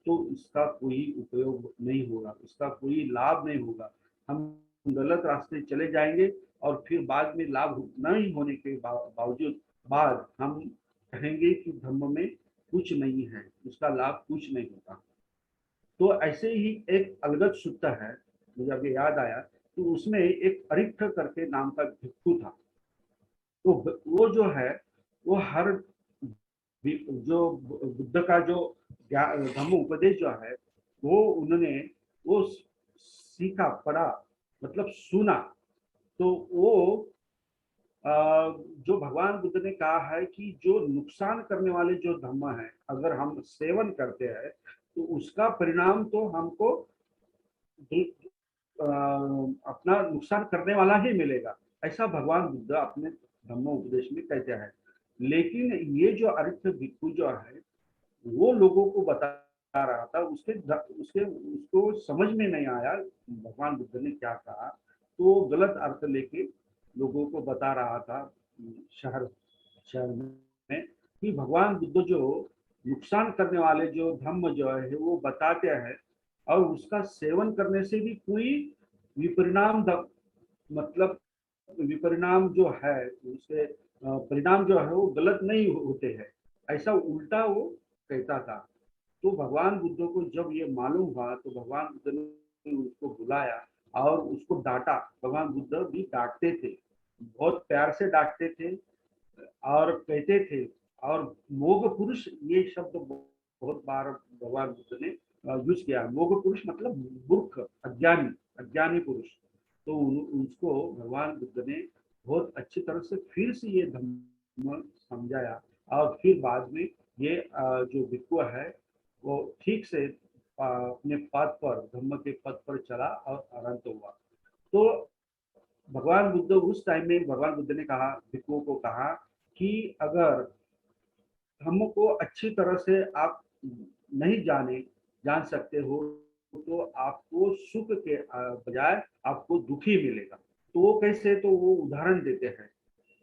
तो इसका कोई उपयोग नहीं होगा, इसका कोई लाभ नहीं होगा। हम गलत रास्ते चले जाएंगे और फिर बाद में लाभ नहीं होने के बावजूद बाद हम कहेंगे कि धम्म में कुछ नहीं है, उसका लाभ कुछ नहीं होता। तो ऐसे ही एक अलगत सूत्र है, मुझे अभी याद आया, तो उसमें एक अरिक्थ करके नाम का भिक्षु था। तो वो जो है, वो हर जो बुद्ध का जो धम्म उपदेश जो है, वो उन्होंने वो सीखा, पढ़ा, मतलब सुना। तो वो जो भगवान बुद्ध ने कहा है कि जो नुकसान करने वाले जो धम्म है, अगर हम सेवन करते हैं तो उसका परिणाम तो हमको अपना नुकसान करने वाला ही मिलेगा, ऐसा भगवान बुद्ध अपने धम्म उपदेश में कहते हैं। लेकिन ये जो अरिक्त भिक्षु जो है, वो लोगों को बता रहा था, उसके उसके उसको समझ में नहीं आया भगवान बुद्ध ने क्या कहा, तो वो गलत अर्थ लेके लोगों को बता रहा था शहर शहर में कि भगवान बुद्ध जो नुकसान करने वाले जो धम्म जो है वो बताते हैं और उसका सेवन करने से भी कोई विपरिणाम, मतलब विपरिणाम जो है उसके परिणाम जो है वो गलत नहीं होते हैं, ऐसा उल्टा वो कहता था। तो भगवान बुद्ध को जब ये मालूम हुआ तो भगवान बुद्ध ने उसको बुलाया और उसको डांटा। भगवान बुद्ध भी डांटते थे, बहुत प्यार से डांटते थे और कहते थे। और मोग पुरुष ये शब्द बहुत बार भगवान बुद्ध ने यूज किया। मोग पुरुष मतलब मूर्ख, अज्ञानी, अज्ञानी पुरुष। तो उसको भगवान बुद्ध ने बहुत अच्छी तरह से फिर से ये धम्म समझाया और फिर बाद में ये जो भिक्षु है वो ठीक से अपने पद पर, धम्म के पद पर चला और अनंत हुआ। तो भगवान बुद्ध उस टाइम में भगवान बुद्ध ने कहा, भिक्षुओं को कहा कि अगर धम्म को अच्छी तरह से आप नहीं जान सकते हो तो आपको सुख के बजाय आपको दुखी मिलेगा। तो वो कैसे? तो वो उदाहरण देते हैं,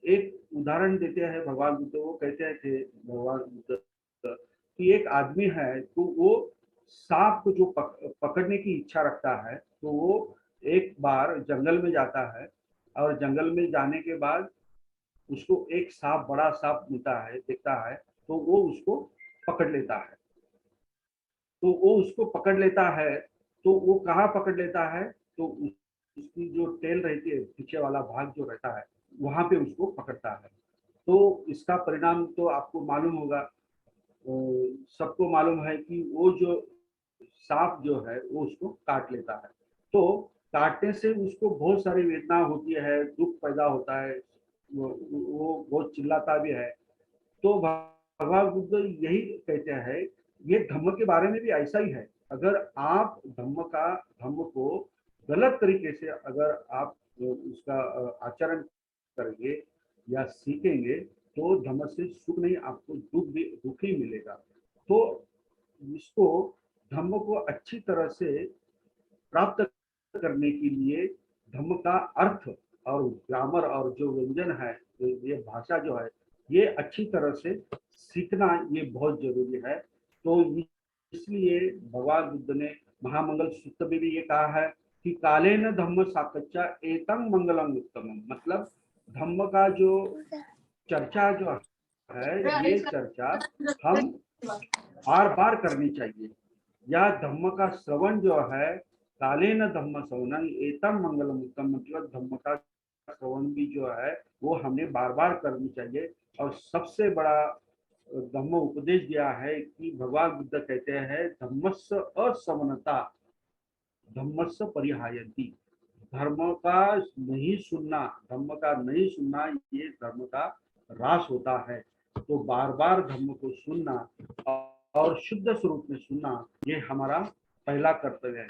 एक उदाहरण देते हैं भगवान बुद्ध। वो कहते थे भगवान बुद्ध कि एक आदमी है तो वो सांप को जो पकड़ने की इच्छा रखता है, तो वो एक बार जंगल में जाता है और जंगल में जाने के बाद उसको एक सांप, बड़ा सांप मिलता है, दिखता है, तो वो उसको पकड़ लेता है। तो वो उसको पकड़ लेता है, तो वो कहाँ पकड़ लेता है? तो नीचे वाला भाग जो रहता है वहां पे उसको पकड़ता है। तो इसका परिणाम तो आपको मालूम होगा, सबको मालूम है कि वो जो सांप जो है वो उसको काट लेता है। तो काटने से उसको बहुत सारी वेदना होती है, दुख पैदा होता है, वो बहुत चिल्लाता भी है। तो भगवान बुद्ध यही कहते हैं, ये धम्म के बारे में भी ऐसा ही है। अगर आप धम्म को गलत तरीके से अगर आप उसका आचरण करेंगे या सीखेंगे तो धम्म से सुख नहीं, आपको दुख ही मिलेगा। तो इसको धम्म को अच्छी तरह से प्राप्त करने के लिए धम्म का अर्थ और ग्रामर और जो व्यंजन है, ये भाषा जो है, ये अच्छी तरह से सीखना ये बहुत जरूरी है। तो इसलिए भगवान बुद्ध ने महामंगल सूत्र में भी ये कहा है कि कालेन धम्म साकच्चा एतं मंगलम उत्तमम, मतलब धम्म का जो चर्चा जो है, ये चर्चा हम बार बार करनी चाहिए। या धम्म का श्रवण जो है, कालेन धम्म श्रवणं एतं मंगलम उत्तम, मतलब धम्म का श्रवण भी जो है वो हमें बार बार करनी चाहिए। और सबसे बड़ा धम्म उपदेश दिया है कि भगवान बुद्ध कहते हैं धम्मस्य असमनता धम्मस्य परिहायन्ति, धर्म का नहीं सुनना, धम्म का नहीं सुनना ये धर्म का ह्रास होता है। तो बार बार धम्म को सुनना और शुद्ध स्वरूप में सुनना ये हमारा पहला कर्तव्य है।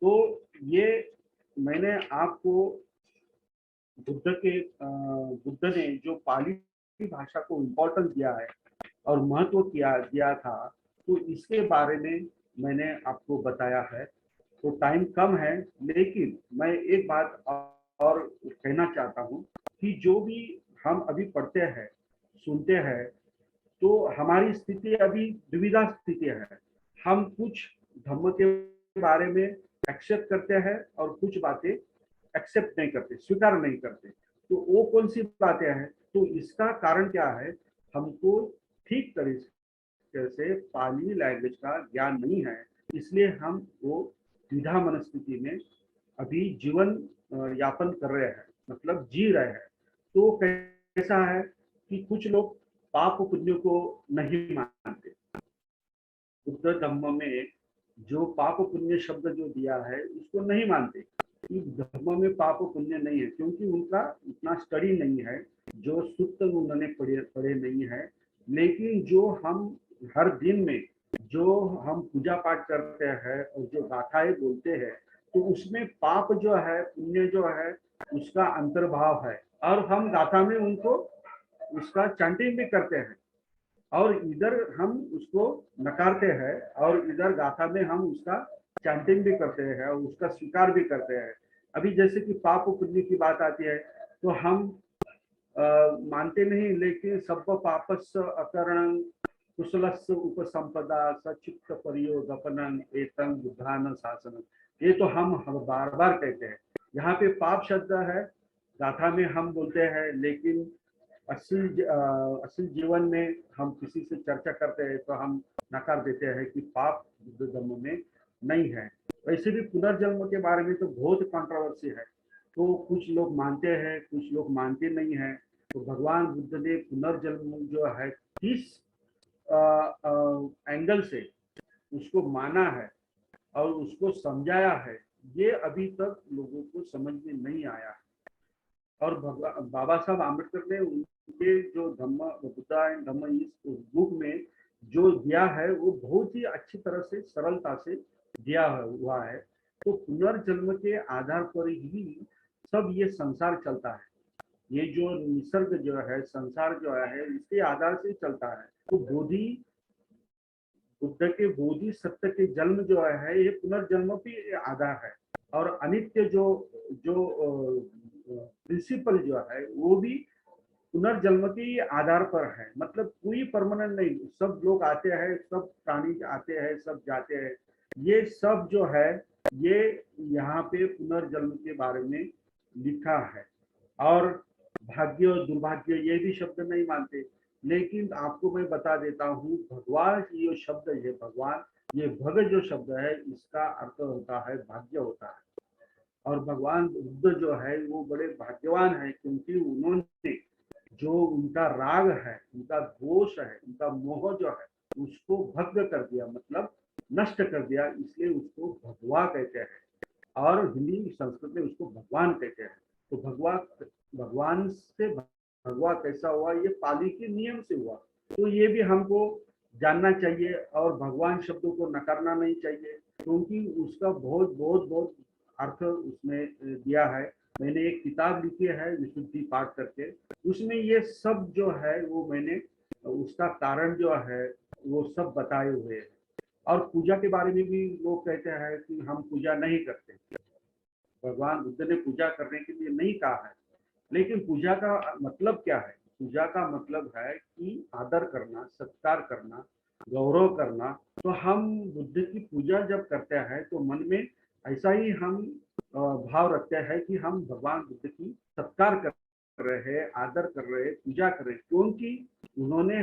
तो ये मैंने आपको बुद्ध ने जो पाली भाषा को इम्पोर्टेंस दिया है और महत्व दिया था, तो इसके बारे में मैंने आपको बताया है। तो टाइम कम है, लेकिन मैं एक बात और कहना चाहता हूँ कि जो भी हम अभी पढ़ते हैं सुनते हैं, तो हमारी स्थिति अभी दुविधा स्थिति है। हम कुछ धम्म के बारे में एक्सेप्ट करते हैं और कुछ बातें एक्सेप्ट नहीं करते, स्वीकार नहीं करते। तो वो कौन सी बातें हैं? तो इसका कारण क्या है? हमको ठीक तरीके से पाली लैंग्वेज का ज्ञान नहीं है, इसलिए हम वो द्विधा मनस्थिति में अभी जीवन यापन कर रहे हैं, मतलब जी रहे हैं। तो कैसा है कि कुछ लोग पाप पुण्य को नहीं मानते। बुद्ध धम्म में जो पाप पुण्य शब्द जो दिया है उसको नहीं मानते कि धर्म में पाप पुण्य नहीं है, क्योंकि उनका इतना स्टडी नहीं है, जो सूत्र उन्होंने पढ़े नहीं है। लेकिन जो हम हर दिन में जो हम पूजा पाठ करते हैं और जो गाथाएं बोलते हैं, तो उसमें पाप जो है पुण्य जो है उसका अंतर्भाव है, और हम गाथा में उनको उसका चैंटिंग भी करते हैं। और इधर हम उसको नकारते हैं और इधर गाथा में हम उसका चैंटिंग भी करते हैं और उसका स्वीकार भी करते हैं। अभी जैसे कि पाप पुण्य की बात आती है तो हम मानते नहीं, लेकिन सब पापस्य अकरणं कुशलस्य उपसंपदा सचित्त परियोगपनं एतं बुद्धान शासनं, ये तो हम बार बार कहते हैं। यहाँ पे पाप शब्द है, गाथा में हम बोलते हैं, लेकिन असल जीवन में हम किसी से चर्चा करते हैं तो हम नकार देते हैं कि पाप बुद्ध धर्म में नहीं है। वैसे भी पुनर्जन्म के बारे में तो बहुत कंट्रोवर्सी है, तो कुछ लोग मानते हैं कुछ लोग मानते नहीं हैं। तो भगवान बुद्ध ने पुनर्जन्म जो है 30 एंगल से उसको माना है और उसको समझाया है, ये अभी तक लोगों को समझ में नहीं आया है। और बाबा साहब आम्बेडकर ने उनके जो धम्म बुद्धा एंड धम्म इस बुक में जो दिया है वो बहुत ही अच्छी तरह से सरलता से दिया हुआ है। तो पुनर्जन्म के आधार पर ही सब ये संसार चलता है, ये जो निसर्ग जो है संसार जो है इसके आधार से चलता है। तो बुद्ध के बोधि सत्य के जन्म जो है ये पुनर्जन्म भी आधार है। और अनित्य जो जो प्रिंसिपल जो है वो भी पुनर्जन्म के आधार पर है, मतलब कोई परमानेंट नहीं। सब लोग आते हैं, सब प्राणी आते हैं, सब जाते हैं, ये सब जो है ये यहाँ पे पुनर्जन्म के बारे में लिखा है। और भाग्य और दुर्भाग्य ये भी शब्द नहीं मानते। लेकिन आपको मैं बता देता हूँ, भगवान ये शब्द है, भगवान ये भग जो शब्द है इसका अर्थ होता है भाग्य होता है। और भगवान बुद्ध जो है वो बड़े भाग्यवान है, क्योंकि उन्होंने जो उनका राग है, उनका दोष है, उनका मोह जो है, उसको भग्न कर दिया, मतलब नष्ट कर दिया, इसलिए उसको भगवा कहते हैं। और हिंदी संस्कृत में उसको भगवान कहते हैं। तो भगवान से भगवा कैसा हुआ, ये पाली के नियम से हुआ। तो ये भी हमको जानना चाहिए, और भगवान शब्दों को नकारना नहीं चाहिए, क्योंकि उसका बहुत बहुत बहुत अर्थ उसमें दिया है। मैंने एक किताब लिखी है विशुद्धि पाठ करके, उसमें ये सब जो है वो मैंने उसका कारण जो है वो सब बताए हुए हैं। और पूजा के बारे में भी लोग कहते हैं कि हम पूजा नहीं करते। भगवान बुद्ध ने पूजा करने के लिए नहीं कहा है, लेकिन पूजा का मतलब क्या है? पूजा का मतलब है कि आदर करना, सत्कार करना, गौरव करना। तो हम बुद्ध की पूजा जब करते हैं तो मन में ऐसा ही हम भाव रखते हैं कि हम भगवान बुद्ध की सत्कार कर रहे हैं, आदर कर रहे हैं, पूजा कर रहे हैं, क्योंकि उन्होंने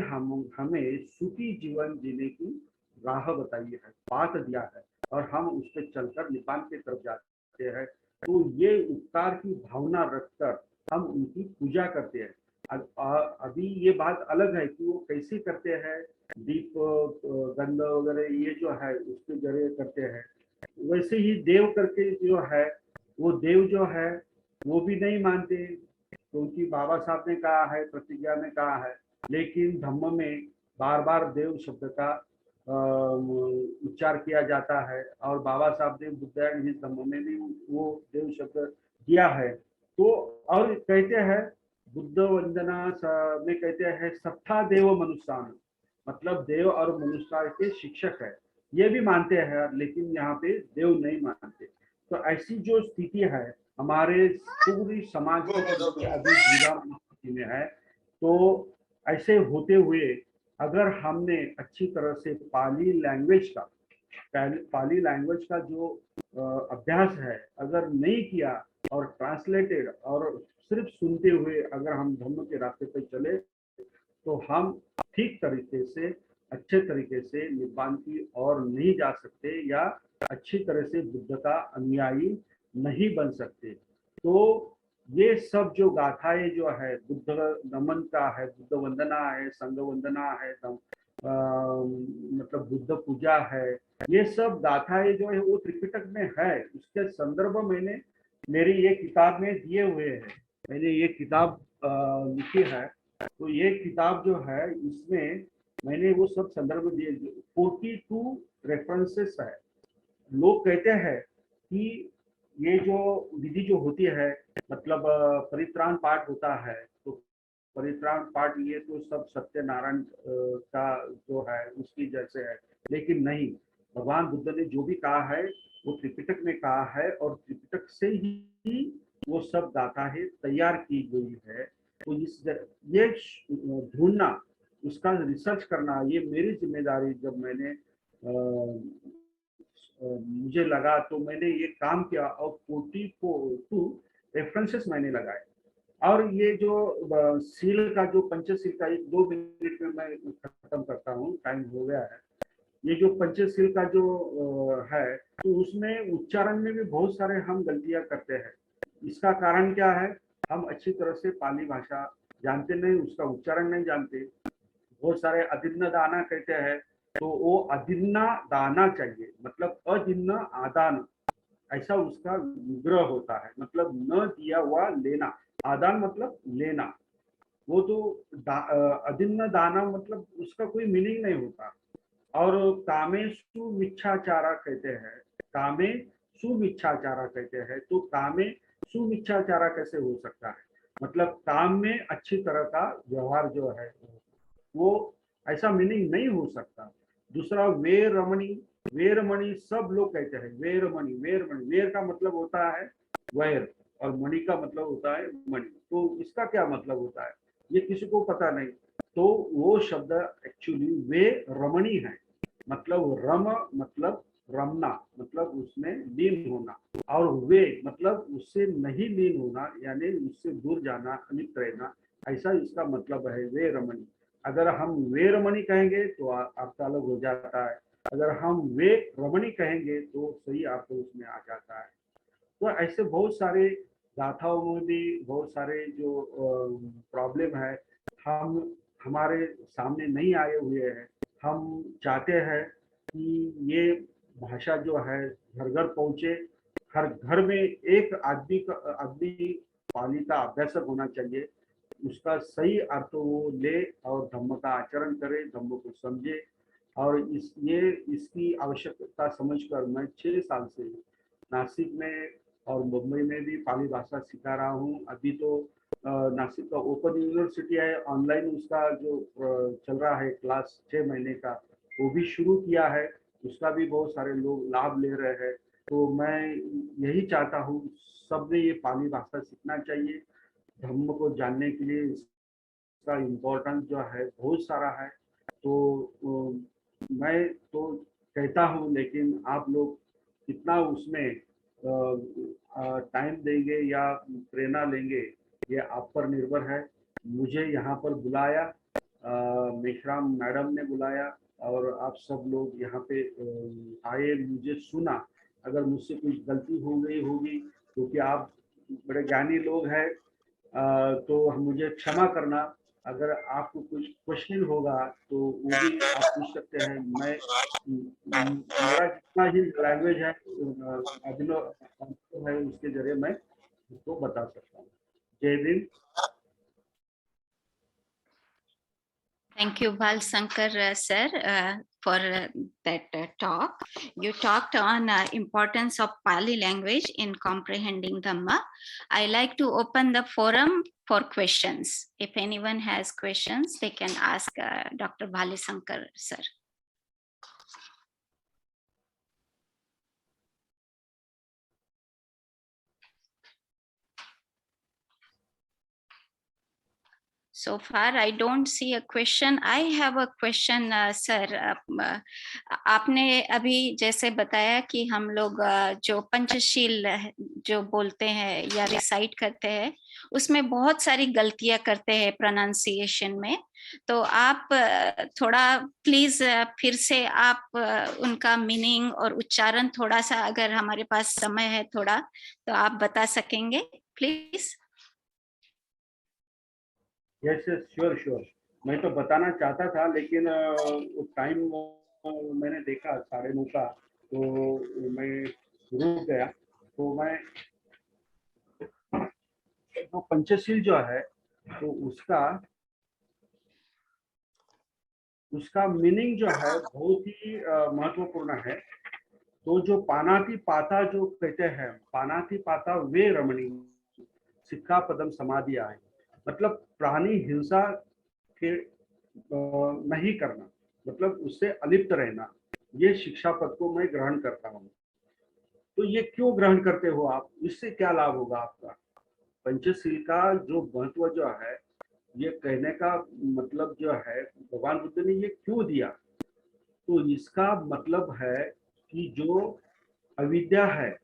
हमें सुखी जीवन जीने की राह बताई है, बात दिया है, और हम उस पर चलकर निपान की तरफ जाते हैं। तो ये उपकार की भावना रखकर हम उनकी पूजा करते हैं। अभी ये बात अलग है कि वो कैसे करते हैं, दीप गंध वगैरह ये जो है उसके जरिए करते हैं। वैसे ही देव करके जो है, वो देव जो है वो भी नहीं मानते, क्योंकि बाबा साहब ने कहा है, प्रतिज्ञा में कहा है। लेकिन धम्म में बार बार देव शब्द का उच्चार किया जाता है, और बाबा साहब ने बुद्ध इस धम्म में भी वो देव शब्द दिया है। तो और कहते हैं बुद्ध वंदना में कहते हैं सत्ता देव मनुष्यान, मतलब देव और मनुष्य के शिक्षक है, ये भी मानते हैं, लेकिन यहाँ पे देव नहीं मानते। तो ऐसी जो स्थिति है हमारे पूरी समाज की अभी जीवन स्थिति में है। तो ऐसे होते हुए अगर हमने अच्छी तरह से पाली लैंग्वेज का जो अभ्यास है अगर नहीं किया, और ट्रांसलेटेड और सिर्फ सुनते हुए अगर हम धर्म के रास्ते पर चले, तो हम ठीक तरीके से, अच्छे तरीके से निब्बान की ओर नहीं जा सकते, या अच्छी तरह से बुद्ध का अनुयायी नहीं बन सकते। तो ये सब जो गाथाएं जो है, बुद्ध नमन का है, बुद्ध वंदना है, संघ वंदना है, मतलब बुद्ध पूजा है, ये सब गाथाएं जो है वो त्रिपिटक में है। उसके संदर्भ मैंने मेरी ये किताब में दिए हुए हैं। मैंने ये किताब लिखी है, तो ये किताब जो है इसमें मैंने वो सब संदर्भ दिए। 42 रेफरेंसेस है। लोग कहते हैं कि ये जो विधि जो होती है, मतलब परित्राण पाठ होता है, तो परित्राण पाठ ये तो सब सत्यनारायण का जो है उसकी जैसे है, लेकिन नहीं, भगवान बुद्ध ने जो भी कहा है वो त्रिपिटक में कहा है, और त्रिपिटक से ही वो सब गाथाएं तैयार की गई है। तो ये ढूंढना, उसका रिसर्च करना, ये मेरी जिम्मेदारी। जब मैंने मुझे लगा तो मैंने ये काम किया, और 42 रेफरेंसेस मैंने लगाए। और ये जो सील का जो पंचशील का, 1-2 मिनट में मैं खत्म करता हूँ, टाइम हो गया है। ये जो पंचशील का जो है, तो उसमें उच्चारण में भी बहुत सारे हम गलतियां करते हैं। इसका कारण क्या है? हम अच्छी तरह से पाली भाषा जानते नहीं, उसका उच्चारण नहीं जानते। बहुत सारे अदिन्न दाना कहते हैं, तो वो अदिन्ना दाना चाहिए, मतलब अदिन्न आदान, ऐसा उसका विग्रह होता है, मतलब न दिया हुआ लेना, आदान मतलब लेना। वो तो अदिन्न दाना मतलब उसका कोई मीनिंग नहीं होता। और कामे सुमिच्छाचारा कहते हैं, कामे सुमिच्छाचारा कहते हैं, तो कामे सुमिच्छाचारा कैसे हो सकता है? मतलब काम में अच्छी तरह का व्यवहार जो है वो ऐसा मीनिंग नहीं हो सकता। दूसरा वेर रमणी, वेरमणि सब लोग कहते हैं वेरमणि, वेरमणि, वेर का मतलब होता है वैर, और मणि का मतलब होता है मणि। तो इसका क्या मतलब होता है ये किसी को पता नहीं। तो वो शब्द एक्चुअली वे रमणी है, मतलब रम मतलब रमना, मतलब उसमें लीन होना, और वे मतलब उससे नहीं लीन होना, यानी उससे दूर जाना, अलिप्त रहना, ऐसा इसका मतलब है वे रमणी। अगर हम वे रमणी कहेंगे तो अर्थ अलग हो जाता है, अगर हम वे रमणी कहेंगे तो सही अर्थ उसमें आ जाता है। तो ऐसे बहुत सारे गाथाओं में भी बहुत सारे जो प्रॉब्लम है हम हमारे सामने नहीं आए हुए हैं। हम चाहते हैं कि ये भाषा जो है घर घर पहुंचे, हर घर में एक आदमी पाली का अभ्यासक होना चाहिए, उसका सही अर्थ वो ले और धम्म का आचरण करे, धम्म को समझे। और इसकी आवश्यकता समझकर मैं 6 साल से नासिक में और मुंबई में भी पाली भाषा सिखा रहा हूँ। अभी तो नासिक का ओपन यूनिवर्सिटी है, ऑनलाइन उसका जो चल रहा है क्लास 6 महीने का, वो भी शुरू किया है, उसका भी बहुत सारे लोग लाभ ले रहे हैं। तो मैं यही चाहता हूँ सबने ये पाली भाषा सीखना चाहिए। धर्म को जानने के लिए इसका इम्पोर्टेंस जो है बहुत सारा है। तो मैं तो कहता हूँ, लेकिन आप लोग कितना उसमें टाइम देंगे या प्रेरणा लेंगे ये आप पर निर्भर है। मुझे यहाँ पर बुलाया, मेश्राम मैडम ने बुलाया और आप सब लोग यहाँ पे आए, मुझे सुना। अगर मुझसे कुछ गलती हो गई होगी, क्योंकि आप बड़े ज्ञानी लोग हैं, तो मुझे क्षमा करना। अगर आपको कुछ क्वेश्चन होगा तो वो भी आप पूछ सकते हैं। मैं मेरा जितना ही लैंग्वेज है अभिनव है उसके जरिए मैं उसको बता सकता हूँ। जय Hind. Thank you, Bhalshankar sir, for that talk. You talked on importance of Pali language in comprehending Dhamma. I like to open the forum for questions. If anyone has questions, they can ask Dr. Bhalshankar sir. So far, I don't see a question. I have a question, sir. आपने अभी जैसे बताया कि हम लोग जो पंचशील जो बोलते हैं या रिसाइट करते हैं, उसमें बहुत सारी गलतियां करते हैं प्रोनाउंसिएशन में। तो आप थोड़ा प्लीज फिर से आप उनका मीनिंग और उच्चारण थोड़ा सा, अगर हमारे पास समय है थोड़ा, तो आप बता सकेंगे please? Yes yes, sure sure. मैं तो बताना चाहता था, लेकिन वो टाइम मैंने देखा 9:30 का, तो मैं रुक गया। तो मैं तो पंचशील जो है तो उसका मीनिंग जो है बहुत ही महत्वपूर्ण है। तो जो पानाति पाता जो कहते हैं, पानाति पाता वे रमणी सिक्का पदम समाधि आए, मतलब प्राणी हिंसा के नहीं करना, मतलब उससे अलिप्त रहना। ये शिक्षा पद को मैं ग्रहण करता हूँ। तो ये क्यों ग्रहण करते हो आप, इससे क्या लाभ होगा आपका? पंचशील का जो महत्व जो है, ये कहने का मतलब जो है, भगवान बुद्ध ने ये क्यों दिया, तो इसका मतलब है कि जो अविद्या है,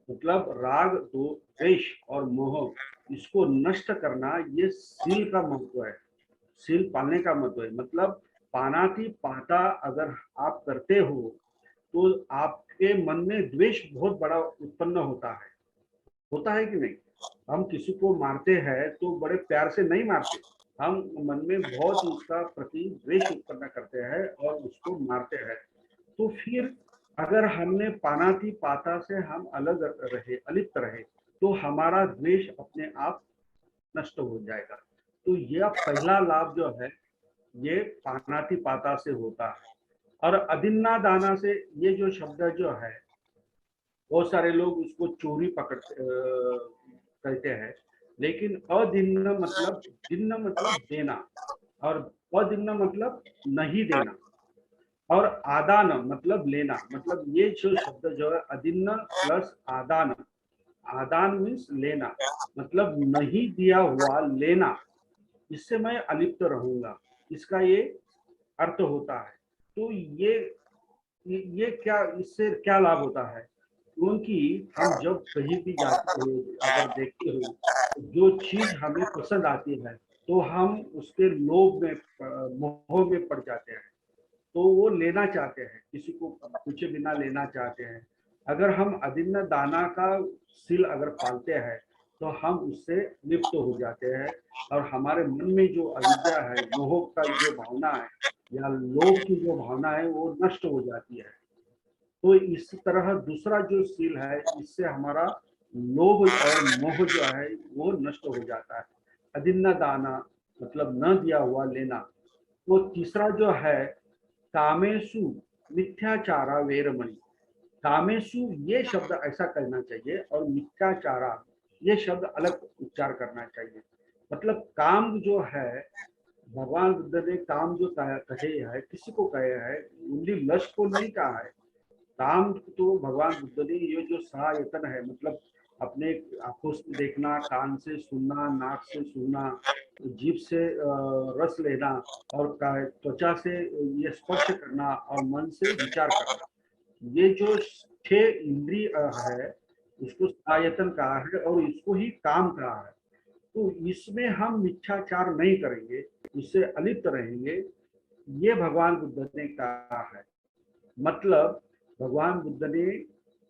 मतलब राग द्वेष और मोह, इसको नष्ट करना, ये सील का महत्व है। सील पालने का महत्व है। मतलब पानाति पाता अगर आप करते हो तो आपके मन में द्वेष बहुत बड़ा उत्पन्न होता है कि नहीं? हम किसी को मारते हैं तो बड़े प्यार से नहीं मारते, हम मन में बहुत उसका प्रति द्वेष उत्पन्न करते हैं और उसको मारते हैं। तो फिर अगर हमने पानाति पाता से हम अलग रहे, अलिप्त रहे, तो हमारा द्वेष अपने आप नष्ट हो जाएगा। तो यह पहला लाभ जो है ये पानाति पाता से होता है। और अदिन्ना दाना से, ये जो शब्द जो है, बहुत सारे लोग उसको चोरी कहते हैं, लेकिन अदिन्न मतलब, दिन्न मतलब देना, और अदिन्न मतलब नहीं देना, और आदान मतलब लेना। मतलब ये जो शब्द जो है अदिन्न प्लस आदान, आदान मीन्स लेना, मतलब नहीं दिया हुआ लेना, इससे मैं अलिप्त रहूंगा, इसका ये अर्थ होता है। तो ये क्या, इससे क्या लाभ होता है? क्योंकि हम जब कहीं भी जाते हो, अगर देखते हो, जो चीज हमें पसंद आती है तो हम उसके लोभ में, मोह में पड़ जाते हैं, तो वो लेना चाहते हैं, किसी को पूछे बिना लेना चाहते हैं। अगर हम अदिन्न दाना का सील अगर पालते हैं तो हम उससे लिप्त हो जाते हैं और हमारे मन में जो अविद्या है, मोह का जो भावना है या लोभ की जो भावना है वो नष्ट हो जाती है। तो इस तरह दूसरा जो सील है, इससे हमारा लोभ और मोह जो है वो नष्ट हो जाता है। अदिन्न दाना मतलब न दिया हुआ लेना। तो तीसरा जो है कामेशु मिथ्याचारा वेरमणि। कामेशु ये शब्द ऐसा कहना चाहिए और मिथ्याचारा ये शब्द अलग उच्चार करना चाहिए। मतलब काम जो है, भगवान बुद्ध ने काम जो कहे है, किसी को कहे है, ओनली लस्ट को नहीं कहा है। काम तो भगवान बुद्ध ने ये जो सहायतन है, मतलब अपने आंखों से देखना, कान से सुनना, नाक से सुनना, जीभ से रस लेना और त्वचा से ये स्पर्श करना और मन से विचार करना, ये जो 6 इंद्रिय है उसको सहायतन कहा है और इसको ही काम कहा है। तो इसमें हम मिथ्याचार नहीं करेंगे, इससे अलिप्त रहेंगे, ये भगवान बुद्ध ने कहा है। मतलब भगवान बुद्ध ने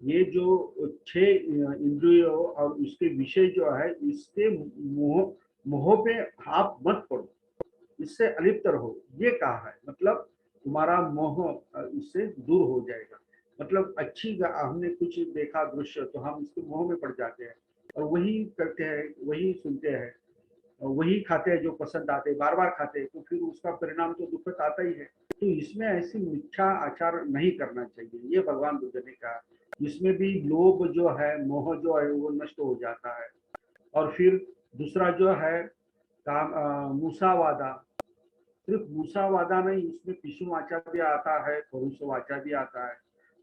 ये जो 6 इंद्रियों और उसके विषय जो है, इसके मोह मोह पे आप मत पड़ो, इससे अलिप्त रहो, ये कहा है। मतलब तुम्हारा मोह इससे दूर हो जाएगा। मतलब अच्छी हमने कुछ देखा दृश्य तो हम उसके मोह में पड़ जाते हैं और वही करते हैं, वही सुनते हैं, वही खाते हैं जो पसंद आते हैं, बार बार खाते हैं, तो फिर उसका परिणाम तो दुखद आता ही है। तो इसमें ऐसी मिथ्या आचार नहीं करना चाहिए, ये भगवान बुद्ध ने कहा। इसमें भी लोभ जो है, मोह जो है वो नष्ट हो जाता है। और फिर दूसरा जो है काम मूसावादा। सिर्फ मूसावादा नहीं, इसमें पिशु वाचा भी आता है, परुष वाचा भी आता है।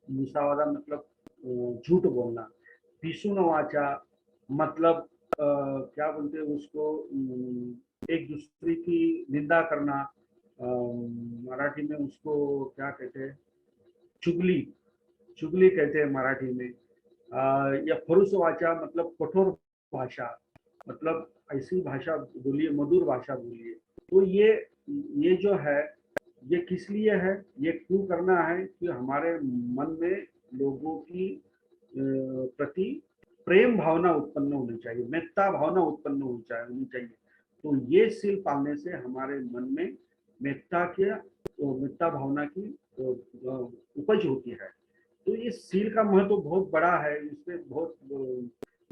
मूसावादा मतलब झूठ बोलना। पिशुन वाचा मतलब क्या बोलते हैं उसको, एक दूसरे की निंदा करना। मराठी में उसको क्या कहते हैं, चुगली, चुगली कहते हैं मराठी में। या फरुस वाचा मतलब कठोर भाषा, मतलब ऐसी भाषा बोलिए, मधुर भाषा बोलिए। तो ये जो है, ये किस लिए है, ये क्यों करना है कि हमारे मन में लोगों की प्रति प्रेम भावना उत्पन्न होनी चाहिए, मेत्ता भावना उत्पन्न होनी चाहिए। तो ये सील पालने से हमारे मन में मेत्ता के मेत्ता भावना की उपज होती है। तो इस सील का महत्व तो बहुत बड़ा है, इसमें बहुत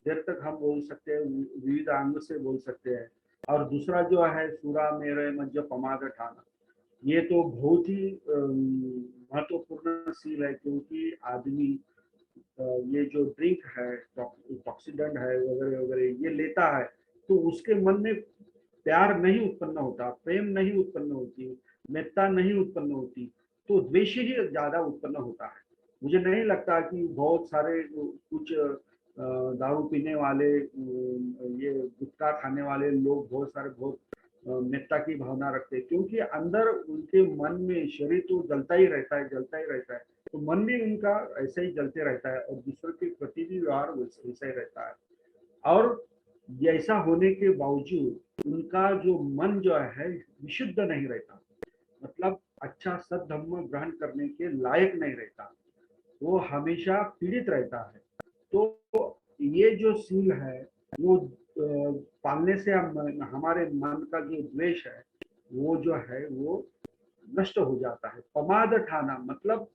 देर तक हम बोल सकते हैं, विविध अंग से बोल सकते हैं। और दूसरा जो है सूरा मेरे मध्य पमाद ठाना, ये तो बहुत ही महत्वपूर्ण सील है, क्योंकि आदमी ये जो ड्रिंक है, टॉक्सीडेंट है वगैरह वगैरह ये लेता है, तो उसके मन में प्यार नहीं उत्पन्न होता, प्रेम नहीं उत्पन्न होती, मेत्ता नहीं उत्पन्न होती, तो द्वेष ही ज्यादा उत्पन्न होता है। मुझे नहीं लगता कि बहुत सारे कुछ दारू पीने वाले, ये गुटखा खाने वाले लोग बहुत सारे बहुत मेत्ता की भावना रखते हैं, क्योंकि अंदर उनके मन में, शरीर तो जलता ही रहता है, जलता ही रहता है, तो मन में उनका ऐसे ही जलते रहता है और दूसरों के प्रति भी व्यवहार वैसा ही रहता है। और ऐसा होने के बावजूद उनका जो मन जो है विशुद्ध नहीं रहता, मतलब अच्छा सद्धम्म ग्रहण करने के लायक नहीं रहता, वो हमेशा पीड़ित रहता है। तो ये जो सील है वो पालने से हमारे मन का जो द्वेष है वो जो है वो नष्ट हो जाता है। पमाद ठाना मतलब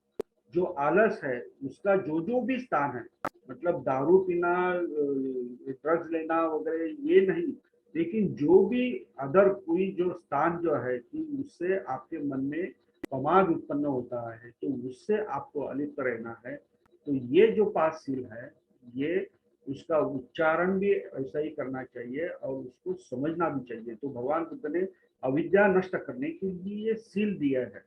जो आलस है उसका जो जो भी स्थान है, मतलब दारू पीना, ड्रग्स लेना वगैरह ये नहीं, लेकिन जो भी अदर कोई जो स्थान जो है कि उससे आपके मन में प्रमाद उत्पन्न होता है, तो उससे आपको अलिप्त रहना है। तो ये जो 5 सील है, ये उसका उच्चारण भी ऐसा ही करना चाहिए और उसको समझना भी चाहिए। तो भगवान बुद्ध ने अविद्या नष्ट करने के लिए ये सील दिया है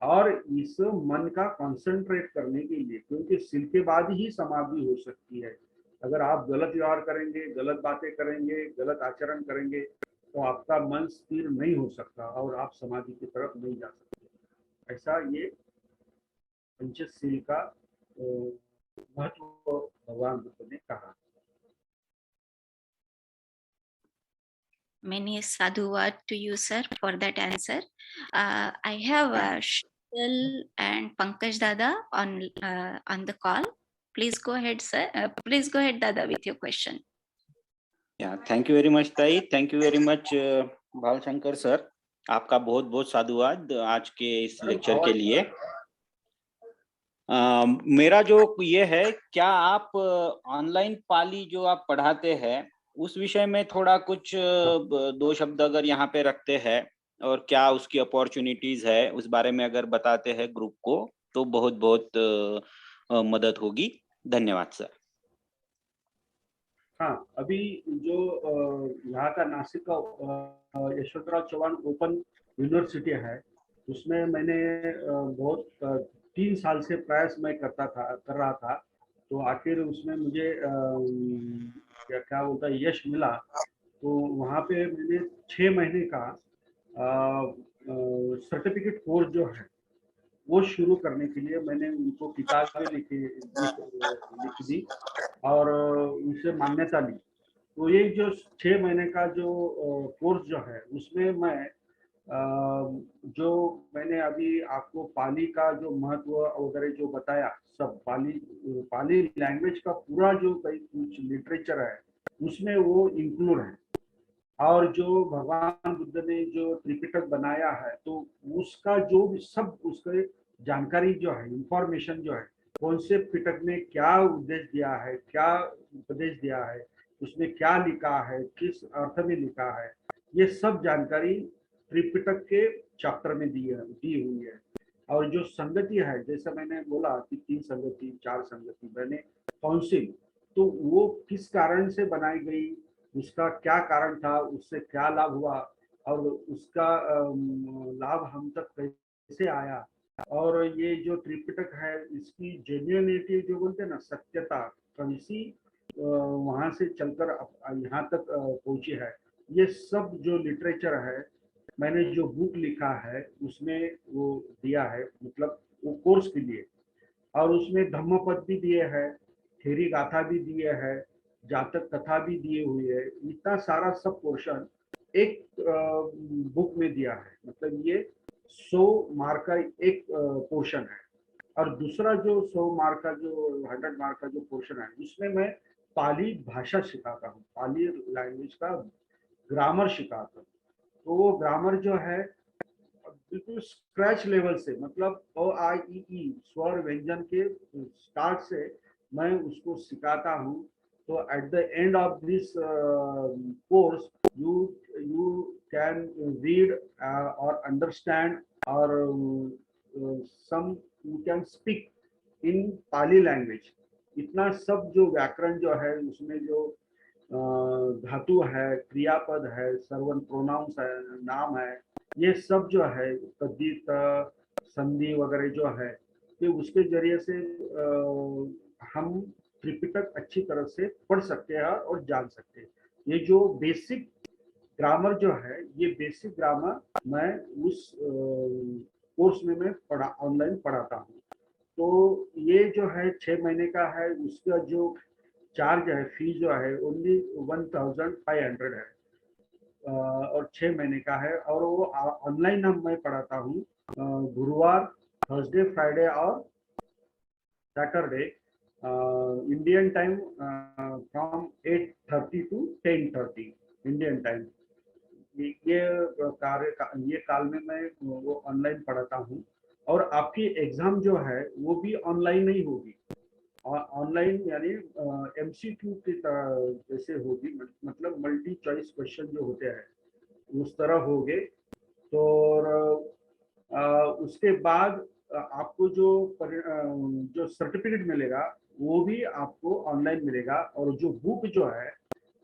और इस मन का कंसंट्रेट करने के लिए, क्योंकि सील के बाद ही समाधि हो सकती है। अगर आप गलत व्यवहार करेंगे, गलत बातें करेंगे, गलत आचरण करेंगे, तो आपका मन स्थिर नहीं हो सकता और आप समाधि की तरफ नहीं जा सकते। ऐसा ये पंचशील का महत्व भगवान बुद्ध ने कहा। Many sadhu word to you, sir, for that answer. I have Shil and Pankaj Dada on the call. Please go ahead, sir. Please go ahead, Dada, with your question. Yeah, thank you very much, Tai. Thank you very much, Bhalshankar sir. आपका बहुत बहुत साधुवाद आज के इस lecture के लिए. मेरा जो ये है, क्या आप ऑनलाइन पाली जो आप पढ़ाते हैं उस विषय में थोड़ा कुछ दो शब्द अगर यहाँ पे रखते हैं और क्या उसकी अपॉर्चुनिटीज है उस बारे में अगर बताते हैं ग्रुप को तो बहुत बहुत मदद होगी. धन्यवाद सर. हाँ, अभी जो यहाँ का नासिक का यशवंतराव चौहान ओपन यूनिवर्सिटी है, उसमें मैंने बहुत 3 साल से प्रयास मैं कर रहा था. तो आखिर उसमें मुझे क्या बोलता है यश मिला. तो वहाँ पे मैंने 6 महीने का सर्टिफिकेट कोर्स जो है वो शुरू करने के लिए मैंने उनको किताबें लिख दी और उनसे मान्यता ली. तो ये जो 6 महीने का जो कोर्स जो है उसमें मैं जो मैंने अभी आपको पाली का जो महत्व वगैरह जो बताया, सब पाली लैंग्वेज का पूरा जो कुछ लिटरेचर है उसमें वो इंक्लूड है. और जो भगवान बुद्ध ने जो त्रिपिटक बनाया है तो उसका जो भी सब उसके जानकारी जो है, इंफॉर्मेशन जो है, कौन से पिटक में क्या उद्देश्य दिया है, क्या उपदेश दिया है, उसमें क्या लिखा है, किस अर्थ में लिखा है, ये सब जानकारी त्रिपिटक के चैप्टर में दी हुई है. और जो संगति है, जैसा मैंने बोला कि 3 संगति 4 संगति मैंने काउंसिल, तो वो किस कारण से बनाई गई, उसका क्या कारण था, उससे क्या लाभ हुआ और उसका लाभ हम तक कैसे आया. और ये जो त्रिपिटक है इसकी जेन्युइनिटी जो बोलते हैं ना, सत्यता कैसी वहां से चलकर यहाँ तक पहुंची है, ये सब जो लिटरेचर है, मैंने जो बुक लिखा है उसमें वो दिया है, मतलब वो कोर्स के लिए. और उसमें धम्मपद भी दिए हैं, थेरी गाथा भी दिए हैं, जातक कथा भी दिए हुए है. इतना सारा सब पोर्शन एक बुक में दिया है. मतलब ये 100 मार्क का एक पोर्शन है. और दूसरा जो 100 मार्क का जो 100 मार्क का जो पोर्शन है उसमें मैं पाली भाषा सिखाता हूँ, पाली लैंग्वेज का ग्रामर सिखाता हूँ. तो वो ग्रामर जो है बिल्कुल स्क्रैच लेवल से, मतलब ओ आई ई स्वर व्यंजन के स्टार्ट से मैं उसको सिखाता हूँ. तो at the end of this course you can read और अंडरस्टैंड और some you can speak in Pali language. इतना सब जो व्याकरण जो है उसमें जो धातु है, क्रियापद है, सर्वन प्रोनाउंस है, नाम है, ये सब जो है तद्धित संधि वगैरह जो है, कि उसके जरिए से हम त्रिपिटक अच्छी तरह से पढ़ सकते हैं और जान सकते हैं. ये जो बेसिक ग्रामर जो है, ये बेसिक ग्रामर मैं उस कोर्स में मैं ऑनलाइन पढ़ाता हूँ. तो ये जो है 6 महीने का है, उसका जो चार्ज है, फीस जो है ओनली 1500 है और 6 महीने का है. और वो ऑनलाइन मैं पढ़ाता हूँ गुरुवार, थर्सडे, फ्राइडे और Saturday Indian time from 8:30 to 10:30 Indian time. ये ये काल में मैं वो ऑनलाइन पढ़ाता हूँ. और आपकी एग्जाम जो है वो भी ऑनलाइन नहीं होगी, ऑनलाइन यानी MCQ की तरह जैसे होगी, मतलब मल्टी चॉइस क्वेश्चन जो होते हैं उस तरह होंगे. तो उसके बाद आपको जो सर्टिफिकेट मिलेगा वो भी आपको ऑनलाइन मिलेगा. और जो बुक जो है,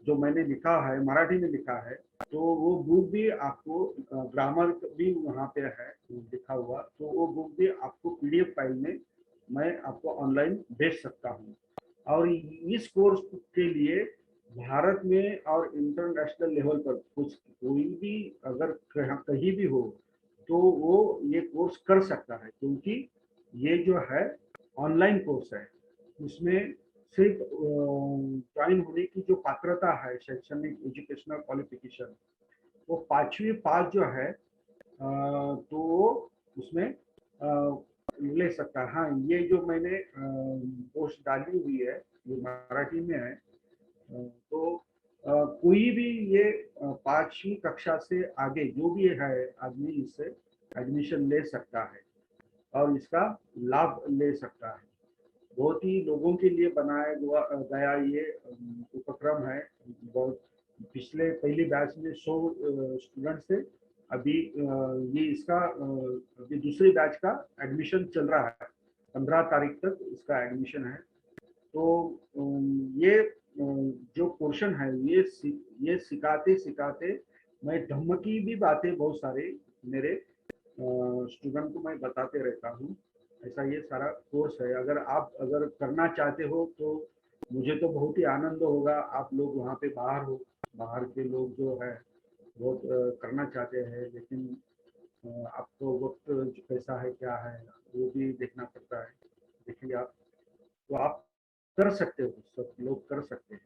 जो मैंने लिखा है, मराठी में लिखा है, तो वो बुक भी आपको ग्रामर भी वहाँ पे है लिखा हुआ, तो वो बुक भी आपको PDF फाइल में मैं आपको ऑनलाइन भेज सकता हूँ. और इस कोर्स के लिए भारत में और इंटरनेशनल लेवल पर कोई भी अगर कहीं भी हो तो वो ये कोर्स कर सकता है, क्योंकि ये जो है ऑनलाइन कोर्स है. उसमें सिर्फ ज्वाइन होने की जो पात्रता है, शैक्षणिक एजुकेशनल क्वालिफिकेशन, वो 5वीं पास जो है तो उसमें ले सकता है। हाँ, ये जो मैंने पोस्ट डाली हुई है ये मराठी में है। तो कोई भी ये 5वीं कक्षा से आगे जो भी है आदमी इससे एडमिशन ले सकता है और इसका लाभ ले सकता है। बहुत ही लोगों के लिए बनाया गया ये उपक्रम है। बहुत पिछले पहली बैच में 100 स्टूडेंट्स थे। अभी ये इसका अभी दूसरी बैच का एडमिशन चल रहा है। 15 तारीख तक इसका एडमिशन है। तो ये जो पोर्शन है ये सिखाते सिखाते मैं धम्म की भी बातें बहुत सारे मेरे स्टूडेंट को मैं बताते रहता हूँ। ऐसा ये सारा कोर्स है। अगर करना चाहते हो तो मुझे तो बहुत ही आनंद होगा। आप लोग वहाँ पे बाहर के लोग जो है बहुत करना चाहते हैं, लेकिन आपको वक्त कैसा है क्या है वो भी देखना पड़ता है। देखिए आप तो आप कर सकते हो, सब लोग कर सकते हैं,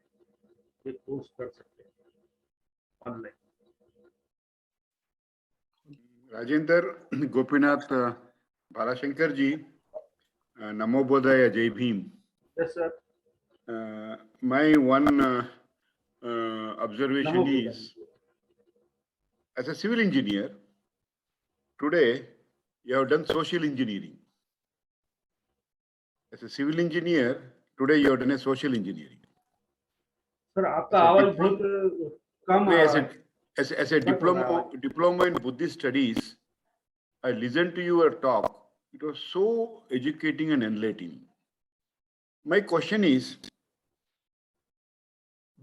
ये कोर्स कर सकते हैं ऑनलाइन। राजेंद्र गोपीनाथ भालाशंकर जी, नमो बुद्धाय, जय Bhim. Yes sir. My one observation is, as a civil engineer, today you have done social engineering. As a civil engineer, today you have done a social engineering. Sir आपका आवाज बहुत कम आ रहा है। As a diploma in Buddhist studies, I listened to your talk. It was so educating and enlightening. My question is,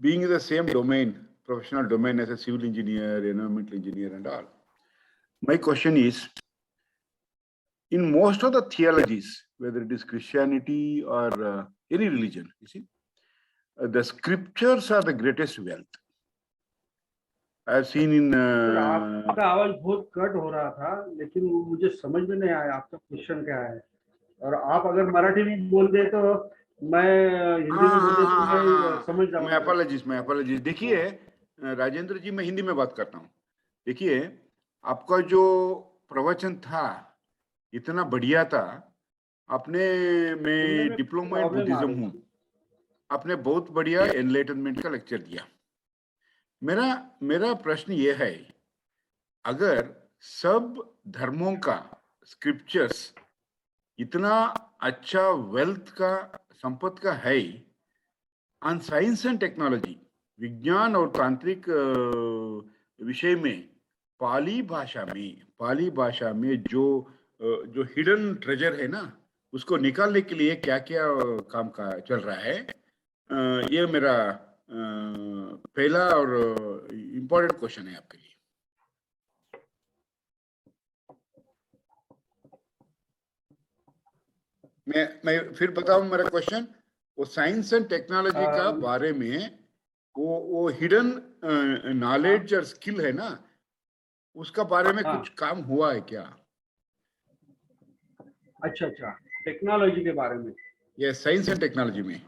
being in the same domain, professional domain as a civil engineer, environmental engineer and all, my question is, in most of the theologies, whether it is Christianity or any religion, you see, the scriptures are the greatest wealth. I have seen in... आपका आवाज बहुत cut हो रहा था, लेकिन वो मुझे समझ में नहीं आया आपका क्वेश्चन क्या है। और आप अगर मराठी में बोल दे तो मैं हिंदी में बोल दे तो मैं समझ जाऊंगा। मैं अपॉलॉजीज। देखिए राजेंद्र जी, मैं हिंदी में बात करता हूँ। देखिए आपका जो प्रवचन था इतना बढ़िया था। मैं डिप्लोमा इन बुद्धिज्म हूँ। आपने बहुत बढ़िया एनलाइटनमेंट का लेक्चर दिया। मेरा प्रश्न ये है, अगर सब धर्मों का स्क्रिप्चर्स इतना अच्छा वेल्थ का संपत्ति का है, ऑन साइंस एंड टेक्नोलॉजी, विज्ञान और तांत्रिक विषय में पाली भाषा में जो हिडन ट्रेजर है ना, उसको निकालने के लिए क्या क्या काम का चल रहा है, ये मेरा पहला और इम्पोर्टेंट क्वेश्चन है आपके लिए। मैं फिर बताऊं मेरा क्वेश्चन। वो साइंस एंड टेक्नोलॉजी का बारे में वो हिडन नॉलेज और स्किल है ना, उसका बारे में कुछ काम हुआ है क्या? अच्छा, टेक्नोलॉजी के बारे में। यस, साइंस एंड टेक्नोलॉजी में।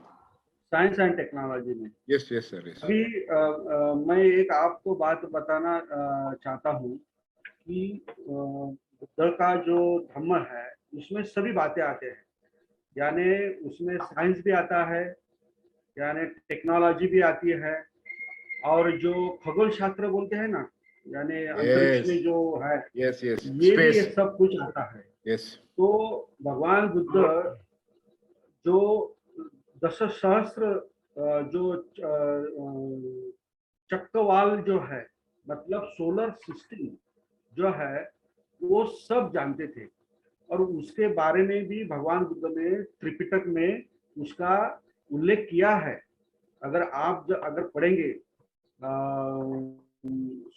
साइंस एंड टेक्नोलॉजी में। Yes sir. अभी मैं एक आपको बात बताना चाहता हूँ कि बुद्ध का जो धम्म है उसमें सभी बातें आते हैं। यानी उसमें साइंस भी आता है, यानी टेक्नोलॉजी भी आती है, और जो खगोल शास्त्र बोलते हैं ना, यानी अंतरिक्ष में जो है, ये भी सब कुछ आता है। तो भगवान बुद्ध जो 10 सहस्त्र जो चक्रवाल जो है, मतलब सोलर सिस्टम जो है, वो सब जानते थे। और उसके बारे में भी भगवान बुद्ध ने त्रिपिटक में उसका उल्लेख किया है। अगर पढ़ेंगे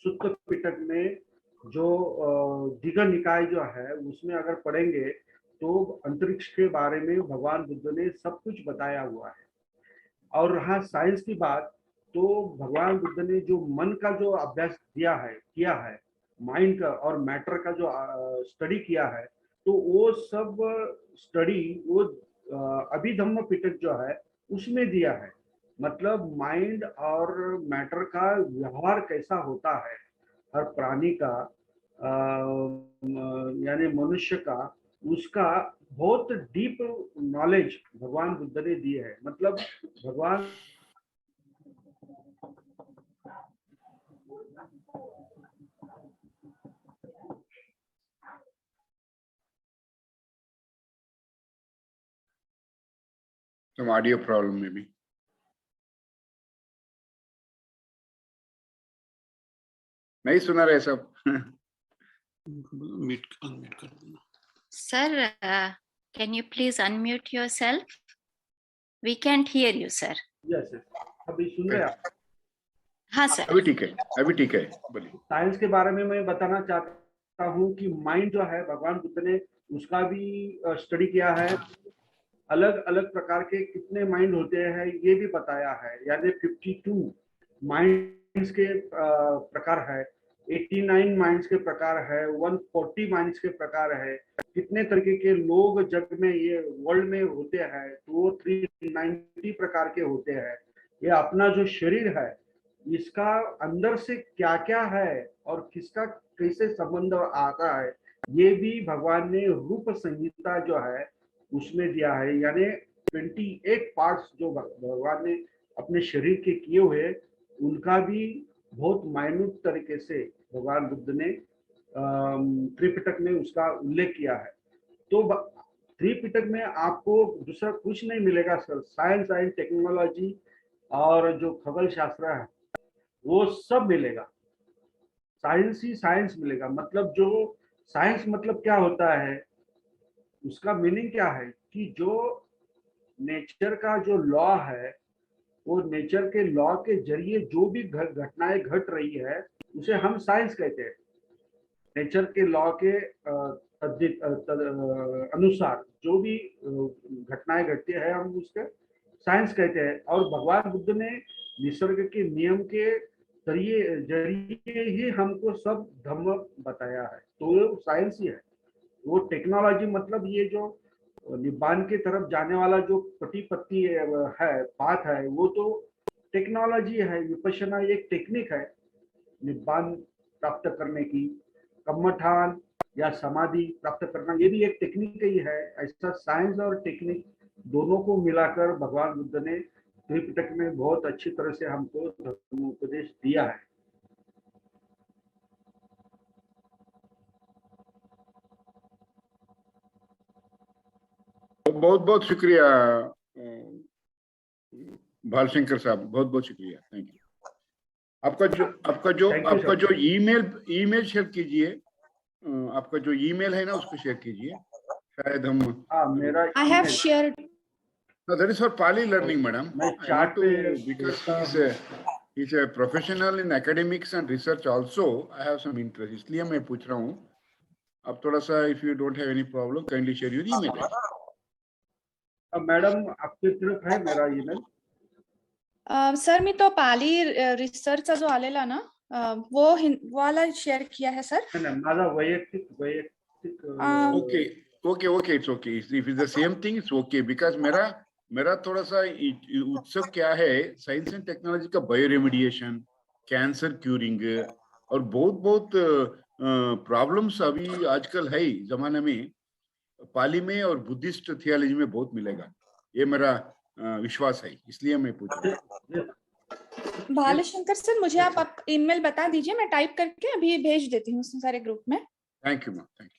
सुत्त पिटक में जो दिगर निकाय जो है उसमें अगर पढ़ेंगे तो अंतरिक्ष के बारे में भगवान बुद्ध ने सब कुछ बताया हुआ है। और रहा साइंस की बात, तो भगवान बुद्ध ने जो मन का जो अभ्यास किया है, माइंड का और मैटर का जो स्टडी किया है, तो वो सब स्टडी वो अभिधम्म पिटक जो है उसमें दिया है। मतलब माइंड और मैटर का व्यवहार कैसा होता है, हर प्राणी का यानी मनुष्य का, उसका बहुत डीप नॉलेज भगवान बुद्ध ने दिए है। मतलब भगवान some audio problem maybe. नहीं सुना रहे सब? अनम्यूट कर देना। Sir, can you please unmute yourself? We can't hear you, sir. Yes अभी सुन रहे आप? हाँ सर। अभी ठीक है, अभी ठीक है, बोलिए। साइंस के बारे में मैं बताना चाहता हूँ कि माइंड जो है भगवान बुद्ध ने उसका भी स्टडी किया है। अलग अलग प्रकार के कितने माइंड होते हैं ये भी बताया है। यानी 52 माइंड्स के प्रकार है, 89 माइंड्स के प्रकार है, 140 माइंड्स के प्रकार है। कितने तरीके के लोग जग में ये वर्ल्ड में होते हैं तो वो 390 प्रकार के होते हैं। ये अपना जो शरीर है इसका अंदर से क्या क्या है और किसका कैसे संबंध आता है ये भी भगवान ने रूप संहिता जो है उसमें दिया है। यानी 28 पार्ट्स जो भगवान ने अपने शरीर के किए हुए उनका भी बहुत माइन्यूट तरीके से भगवान बुद्ध ने त्रिपिटक में उसका उल्लेख किया है। तो त्रिपिटक में आपको दूसरा कुछ नहीं मिलेगा सर। साइंस एंड टेक्नोलॉजी और जो खगोल शास्त्र है वो सब मिलेगा। साइंस ही साइंस मिलेगा। मतलब जो साइंस मतलब क्या होता है उसका मीनिंग क्या है कि जो नेचर का जो लॉ है वो नेचर के लॉ के जरिए जो भी घटनाएं घट रही है उसे हम साइंस कहते हैं। नेचर के लॉ के अनुसार जो भी घटनाएं घटती है हम उसके साइंस कहते हैं। और भगवान बुद्ध ने निसर्ग के नियम के जरिए ही हमको सब धर्म बताया है तो साइंस ही है। वो टेक्नोलॉजी मतलब ये जो निब्बान की तरफ जाने वाला जो पति पत्ती है पाथ है वो तो टेक्नोलॉजी है। विपश्यना एक टेक्निक है निब्बान प्राप्त करने की। कम्मठान या समाधि प्राप्त करना ये भी एक टेक्निक ही है। ऐसा साइंस और टेक्निक दोनों को मिलाकर भगवान बुद्ध ने त्रिपिटक में बहुत अच्छी तरह से हमको धर्मोपदेश दिया है। बहुत बहुत शुक्रिया भालशंकर साहब, बहुत बहुत शुक्रिया, थैंक यू। आपका जो ईमेल शेयर कीजिए। आपका जो ईमेल है ना उसको शेयर कीजिए। शायद हम मेरा I have shared. No, that is for Pali learning, madam. मैं चार्ट पे Because he's a professional in academics and research also. I have some interest. इसलिए मैं पूछ रहा हूँ। अब थोड़ा सा if you don't have any problem, kindly share your email. Madam आपकी तरफ है मेरा ईमेल? सर मी तो पाली रिसर्चचा जो आलेला ना वो वाला शेअर किया है सर। नहीं माझा वैयक्तिक Okay, it's okay. If it's the same thing, it's okay. Because मेरा थोड़ा सा उत्सुक क्या है, साइंस एंड टेक्नोलॉजी का बायो रेमेडिएशन, कैंसर क्यूरिंग और बहुत प्रॉब्लम्स अभी आजकल है जमाने में पाली में और बुद्धिस्ट थियोलॉजी में बहुत मिलेगा। ये मेरा विश्वास है, इसलिए मैं पूछ रहा हूँ। भालशंकर सर मुझे आप ईमेल बता दीजिए, मैं टाइप करके अभी भेज देती हूँ सारे ग्रुप में। Thank you ma'am, thank you.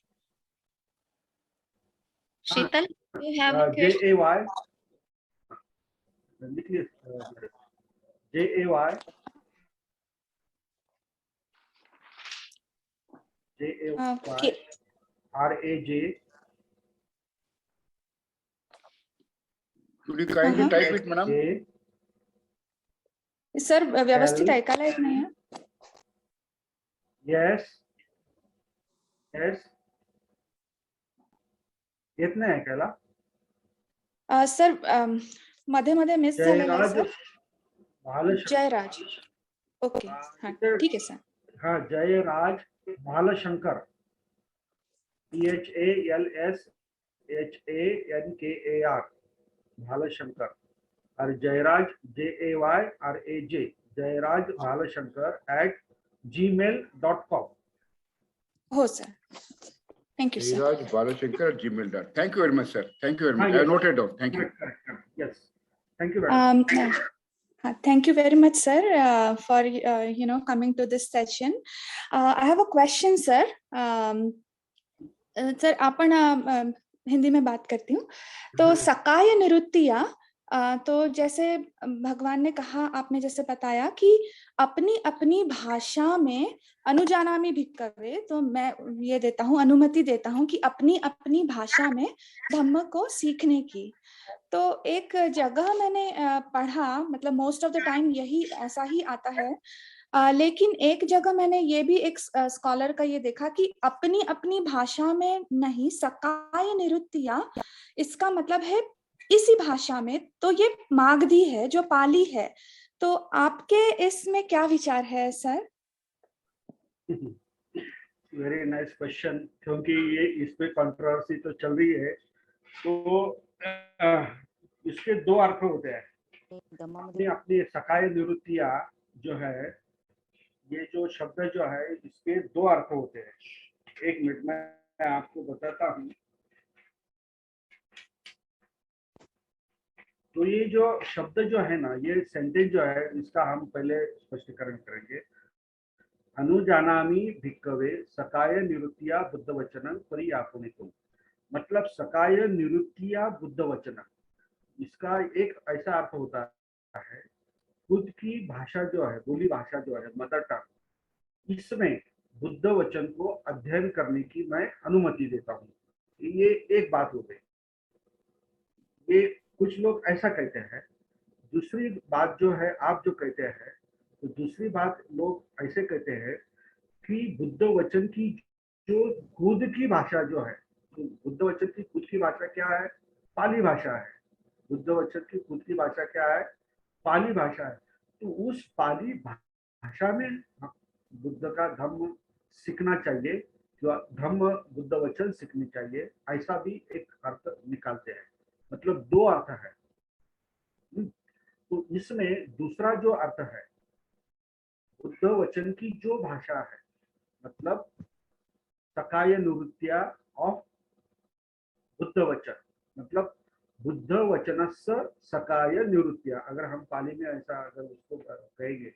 Sheetal, you have a question? JAY लिखिए JAY RAJ Could you kindly type it, madam? Sir व्यवस्थित ऐकायला येत नाही है। Yes येत नाही ऐकायला सर मध्ये मध्ये मिस झालेला आहे सर। जयराज, ओके, हाँ ठीक है सर। हाँ जयराज भालशंकर PHALSHANKAR भालशंकर और जयराज JAYRAJ जयराज भालशंकर @gmail.com। हो sir, Thank you, sir. jraj.balashankar@gmail.com. Thank you very much, sir. Thank you very much. Yes. I noted down. Thank you. Correct. Yes. Thank you very much. Thank you very much, sir, for coming to this session. I have a question, sir. Sir आपण हिंदी में बात करती हूँ. तो सकाय निरुत्तिया, तो जैसे भगवान ने कहा, आपने जैसे बताया कि अपनी अपनी भाषा में अनुजानामि भिक्खवे, तो मैं ये देता हूँ, अनुमति देता हूँ कि अपनी अपनी भाषा में धम्म को सीखने की. तो एक जगह मैंने पढ़ा, मतलब मोस्ट ऑफ द टाइम यही ऐसा ही आता है, लेकिन एक जगह मैंने ये भी एक स्कॉलर का ये देखा कि अपनी अपनी भाषा में नहीं, सकाय निरुत्तिया, इसका मतलब है इसी भाषा में. तो ये मागधी है जो पाली है. तो आपके इसमें क्या विचार है सर? वेरी नाइस क्वेश्चन, क्योंकि ये इस पे कंट्रोवर्सी तो चल रही है. तो इसके दो अर्थ होते हैं. अपनी सकाय निरुत्तिया जो है, ये जो शब्द जो है, इसके दो अर्थ होते हैं. एक मिनट मैं आपको बताता हूँ. तो ये जो शब्द जो है ना, ये सेंटेंस जो है, इसका हम पहले स्पष्टीकरण करेंगे. अनुजानामि भिक्खवे सकाय निरुत्तिया बुद्ध वचनं परियापनिकुम. मतलब सकाय निरुत्तिया बुद्ध वचनं, इसका एक ऐसा अर्थ होता है, खुद की भाषा जो है, बोली भाषा जो है, मदर टंग, इसमें बुद्ध वचन को अध्ययन करने की मैं अनुमति देता हूँ. ये एक बात हो गई. ये कुछ लोग ऐसा कहते हैं. दूसरी बात जो है, आप जो कहते हैं, तो दूसरी बात लोग ऐसे कहते हैं कि बुद्ध वचन की जो खुद की भाषा जो है, तो बुद्ध वचन की खुद की भाषा क्या है? पाली भाषा है. बुद्ध वचन की खुद की भाषा क्या है? पाली भाषा है. तो उस पाली भाषा में बुद्ध का धम्म सीखना चाहिए, जो धम्म बुद्ध वचन सीखनी चाहिए, ऐसा भी एक अर्थ निकालते हैं. मतलब दो अर्थ है. तो इसमें दूसरा जो अर्थ है, बुद्ध वचन की जो भाषा है, मतलब सकाय निरुत्तिया ऑफ बुद्ध वचन, मतलब बुद्ध वचनस्य सकाय निरुत्तिया. अगर हम पाली में ऐसा अगर उसको कहेंगे,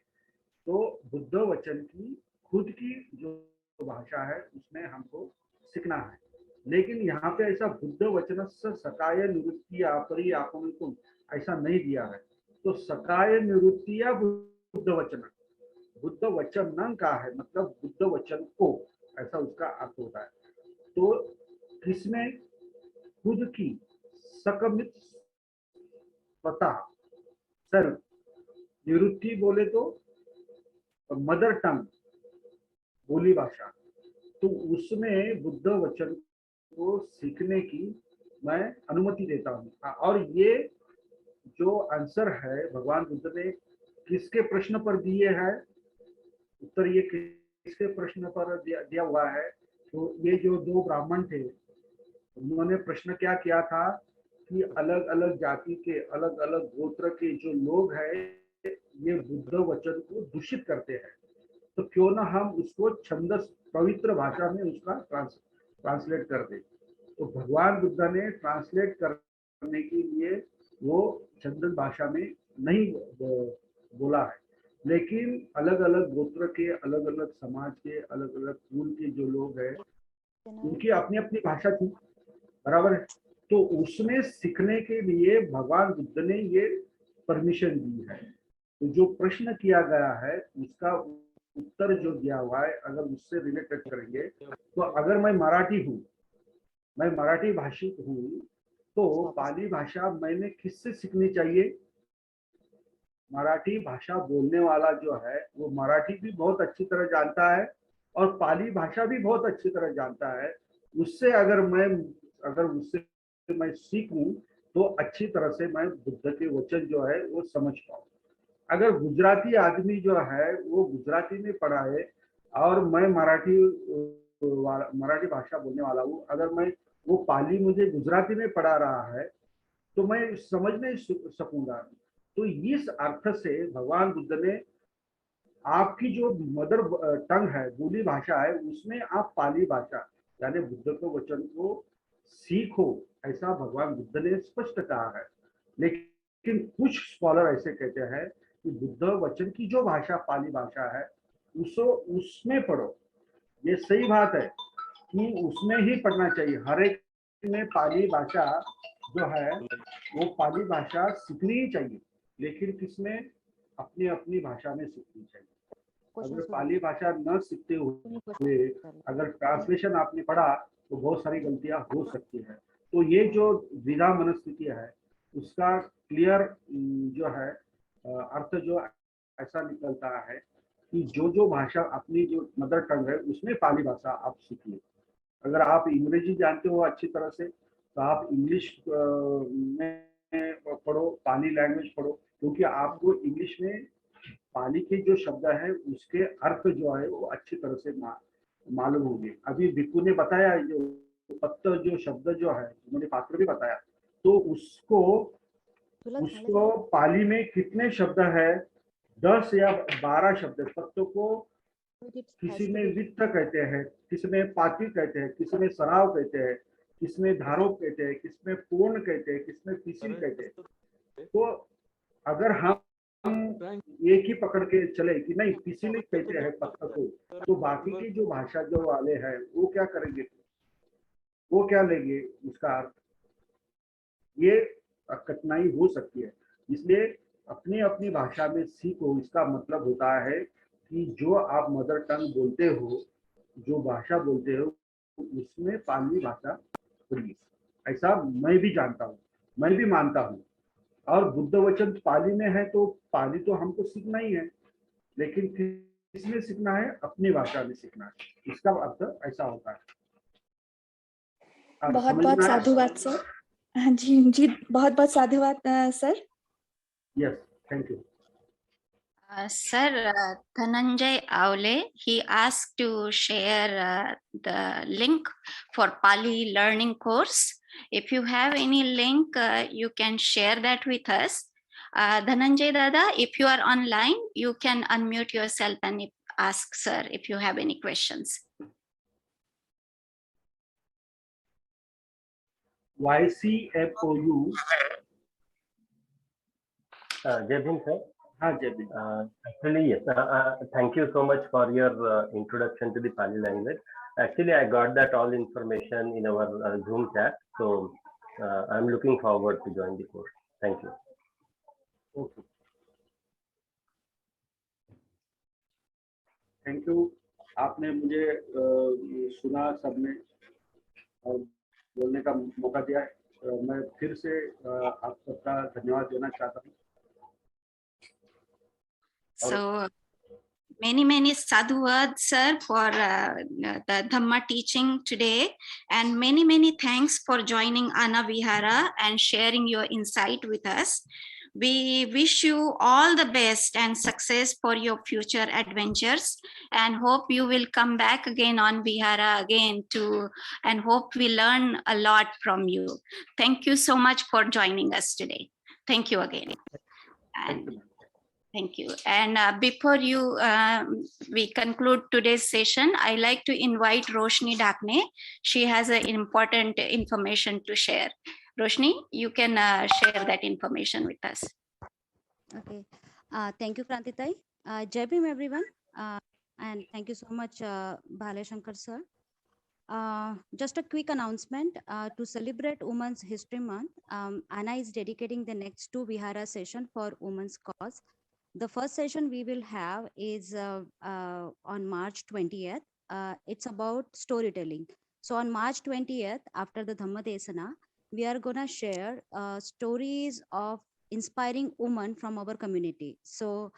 तो बुद्ध वचन की खुद की जो भाषा है, उसमें हमको सीखना है. लेकिन यहाँ पे ऐसा बुद्ध वचनस्य सकाय निरुत्तिया परियापनिकुम ऐसा नहीं दिया है. तो सकाय निरुत्तिया बुद्ध वचन, बुद्ध वचन का है, मतलब बुद्ध वचन को, ऐसा उसका अर्थ होता है. तो किसमें खुद की सकमित स्वतः सेल्फ निरुत्ति बोले तो मदर टंग, बोली भाषा, तो उसमें बुद्ध वचन को सीखने की मैं अनुमति देता हूँ. और ये जो आंसर है भगवान बुद्ध ने किसके प्रश्न पर दिए है, उत्तर ये किसके प्रश्न पर दिया हुआ है. तो ये जो दो ब्राह्मण थे, उन्होंने प्रश्न क्या किया था कि अलग अलग जाति के, अलग अलग गोत्र के जो लोग हैं, ये बुद्ध वचन को दूषित करते हैं, तो क्यों ना हम उसको छंदस पवित्र भाषा में उसका ट्रांसलेट कर दें. तो भगवान बुद्ध ने ट्रांसलेट करने के लिए वो छंदस भाषा में नहीं बोला है, लेकिन अलग अलग गोत्र के, अलग अलग समाज के, अलग अलग कुल के जो लोग हैं, उनकी अपनी अपनी भाषा थी, बराबर है. तो उसमें सीखने के लिए भगवान बुद्ध ने ये परमिशन दी है. तो जो प्रश्न किया गया है, उसका उत्तर जो दिया हुआ है, अगर उससे रिलेटेड करेंगे, तो अगर मैं मराठी हूँ, मैं मराठी भाषिक हूँ, तो पाली भाषा मैंने किससे सीखनी चाहिए? मराठी भाषा बोलने वाला जो है, वो मराठी भी बहुत अच्छी तरह जानता है और पाली भाषा भी बहुत अच्छी तरह जानता है. उससे अगर उससे मैं सीखूं, तो अच्छी तरह से मैं बुद्ध के वचन जो है वो समझ पाऊं. अगर गुजराती आदमी जो है वो गुजराती में पढ़ा है और मैं मराठी भाषा बोलने वाला हूँ, अगर मैं वो पाली मुझे गुजराती में पढ़ा रहा है, तो मैं समझ नहीं सकूंगा. तो इस अर्थ से भगवान बुद्ध ने आपकी जो मदर टंग है, बोली भाषा है, उसमें आप पाली भाषा यानी बुद्ध के वचन को सीखो, ऐसा भगवान बुद्ध ने स्पष्ट कहा है। लेकिन कुछ स्कॉलर ऐसे कहते हैं कि बुद्ध वचन की जो भाषा पाली भाषा है उसमें पढ़ो। ये सही बात है कि उसमें ही पढ़ना चाहिए। हर एक में पाली भाषा जो है वो पाली भाषा सीखनी ही चाहिए, लेकिन किसमें अपनी अपनी भाषा में सीखनी चाहिए। अगर पाली भाषा न सीखते हुए अगर ट्रांसलेशन आपने पढ़ा तो बहुत सारी गलतियां हो सकती है। तो ये जो द्विधा मनस्थिति है उसका क्लियर जो है अर्थ जो ऐसा निकलता है कि जो भाषा अपनी जो मदर टंग है उसमें पाली भाषा आप सीखिए। अगर आप अंग्रेजी जानते हो अच्छी तरह से तो आप इंग्लिश में पढ़ो, पाली लैंग्वेज पढ़ो, क्योंकि आपको इंग्लिश में पाली के जो शब्द है उसके अर्थ जो है वो अच्छी तरह से मालूम होंगे। अभी भिक्कू ने बताया जो पत्त जो शब्द जो है, उन्होंने पात्र भी बताया, तो उसको पाली में कितने शब्द है, 10 या 12 शब्द। पत्तों को किसी में वित्त कहते हैं, किसी में पाती कहते हैं, किसी में सराव कहते हैं, किसी में धारो कहते हैं, किसी में पूर्ण कहते हैं, किसी में पिसिल कहते हैं। तो अगर हम एक ही पकड़ के चले कि नहीं पिसिल कहते हैं पत्थर को, तो बाकी की जो भाषा जो वाले हैं वो क्या करेंगे, वो क्या लेंगे उसका अर्थ। ये कठिनाई हो सकती है। इसलिए अपनी अपनी भाषा में सीखो। इसका मतलब होता है कि जो आप मदर टंग बोलते हो, जो भाषा बोलते हो, उसमें पाली भाषा बोलिए। ऐसा मैं भी जानता हूँ, मैं भी मानता हूँ। और बुद्ध वचन पाली में है तो पाली तो हमको सीखना ही है, लेकिन किसमें सीखना है, अपनी भाषा में सीखना है। इसका अर्थ ऐसा होता है। बहुत बहुत साधुवाद सर। हाँ जी जी, बहुत बहुत साधुवाद sir. Yes, thank you. Sir, Dhananjay Aule, he asked to share the link for Pali learning course. If you have any link, you can share that with us. Dhananjay Dada, if you are online, you can unmute yourself and ask sir if you have any questions. YCFOU. Jai Bhim, sir. Jai Bhim. Actually, yes. Thank you so much for your introduction to the Pali language. Actually, I got that all information in our Zoom chat. So I'm looking forward to join the course. Thank you. Okay. Thank you. आपने मुझे सुना सबने और बोलने का मौका दिया। मैं फिर से आप सबका धन्यवाद देना चाहता हूँ। So many sadhuwad sir for the Dhamma teaching today, and many thanks for joining Ana Vihara and sharing your insight with us. We wish you all the best and success for your future adventures, and hope you will come back again on Vihara again too, and hope we learn a lot from you. Thank you so much for joining us today. Thank you again. And thank you. And before we conclude today's session, I like to invite Roshni Dakne. She has an important information to share. Roshni, you can share that information with us. Okay. Thank you, Krantitai. Jai Bhim, everyone. And thank you so much, Bhalashankar sir. Just a quick announcement. To celebrate Women's History Month, Anna is dedicating the next 2 Vihara session for women's cause. The first session we will have is on March 20th. It's about storytelling. So on March 20th, after the Dhamma Desana, we are gonna share stories of inspiring women from our community. So,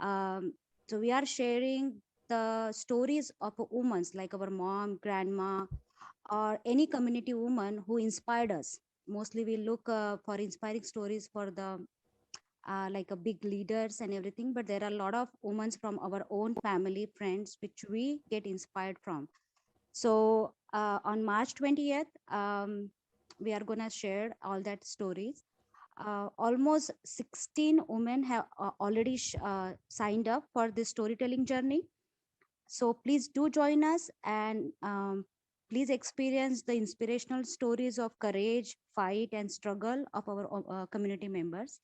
so we are sharing the stories of women like our mom, grandma, or any community woman who inspired us. Mostly we look for inspiring stories for the like a big leaders and everything, but there are a lot of women from our own family, friends, which we get inspired from. So on March 20th, we are gonna share all that stories. Almost 16 women have already signed up for this storytelling journey. So please do join us, and please experience the inspirational stories of courage, fight, and struggle of our community members,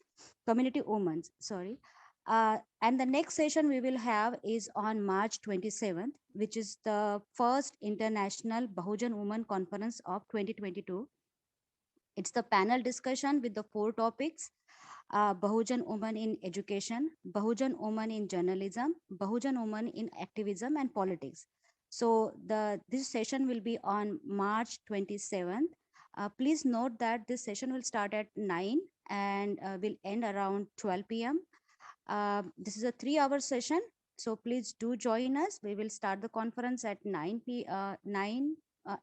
community women. Sorry. And the next session we will have is on March 27th, which is the first International Bahujan Women Conference of 2022. It's the panel discussion with the 4 topics: Bahujan women in education, Bahujan women in journalism, Bahujan women in activism and politics. So this session will be on March 27th. Please note that this session will start at 9 and will end around 12 p.m. This is a 3-hour session, so please do join us. We will start the conference at 9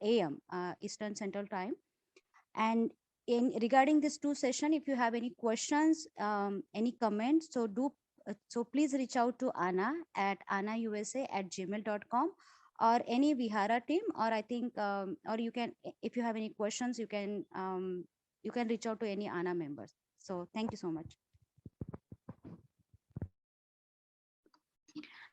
a.m. Eastern Central Time. And regarding this 2 session, if you have any questions, any comments, so please reach out to Anna at annausa@gmail.com or any Vihara team, or I think, or you can, if you have any questions, you can reach out to any Anna members. So thank you so much.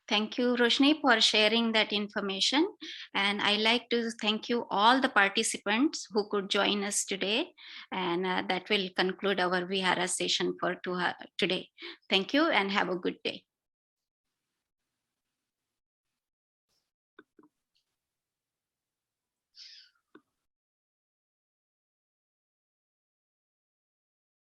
Thank you, Roshni, for sharing that information. And I like to thank you all the participants who could join us today. And that will conclude our Vihara session for today. Thank you and have a good day.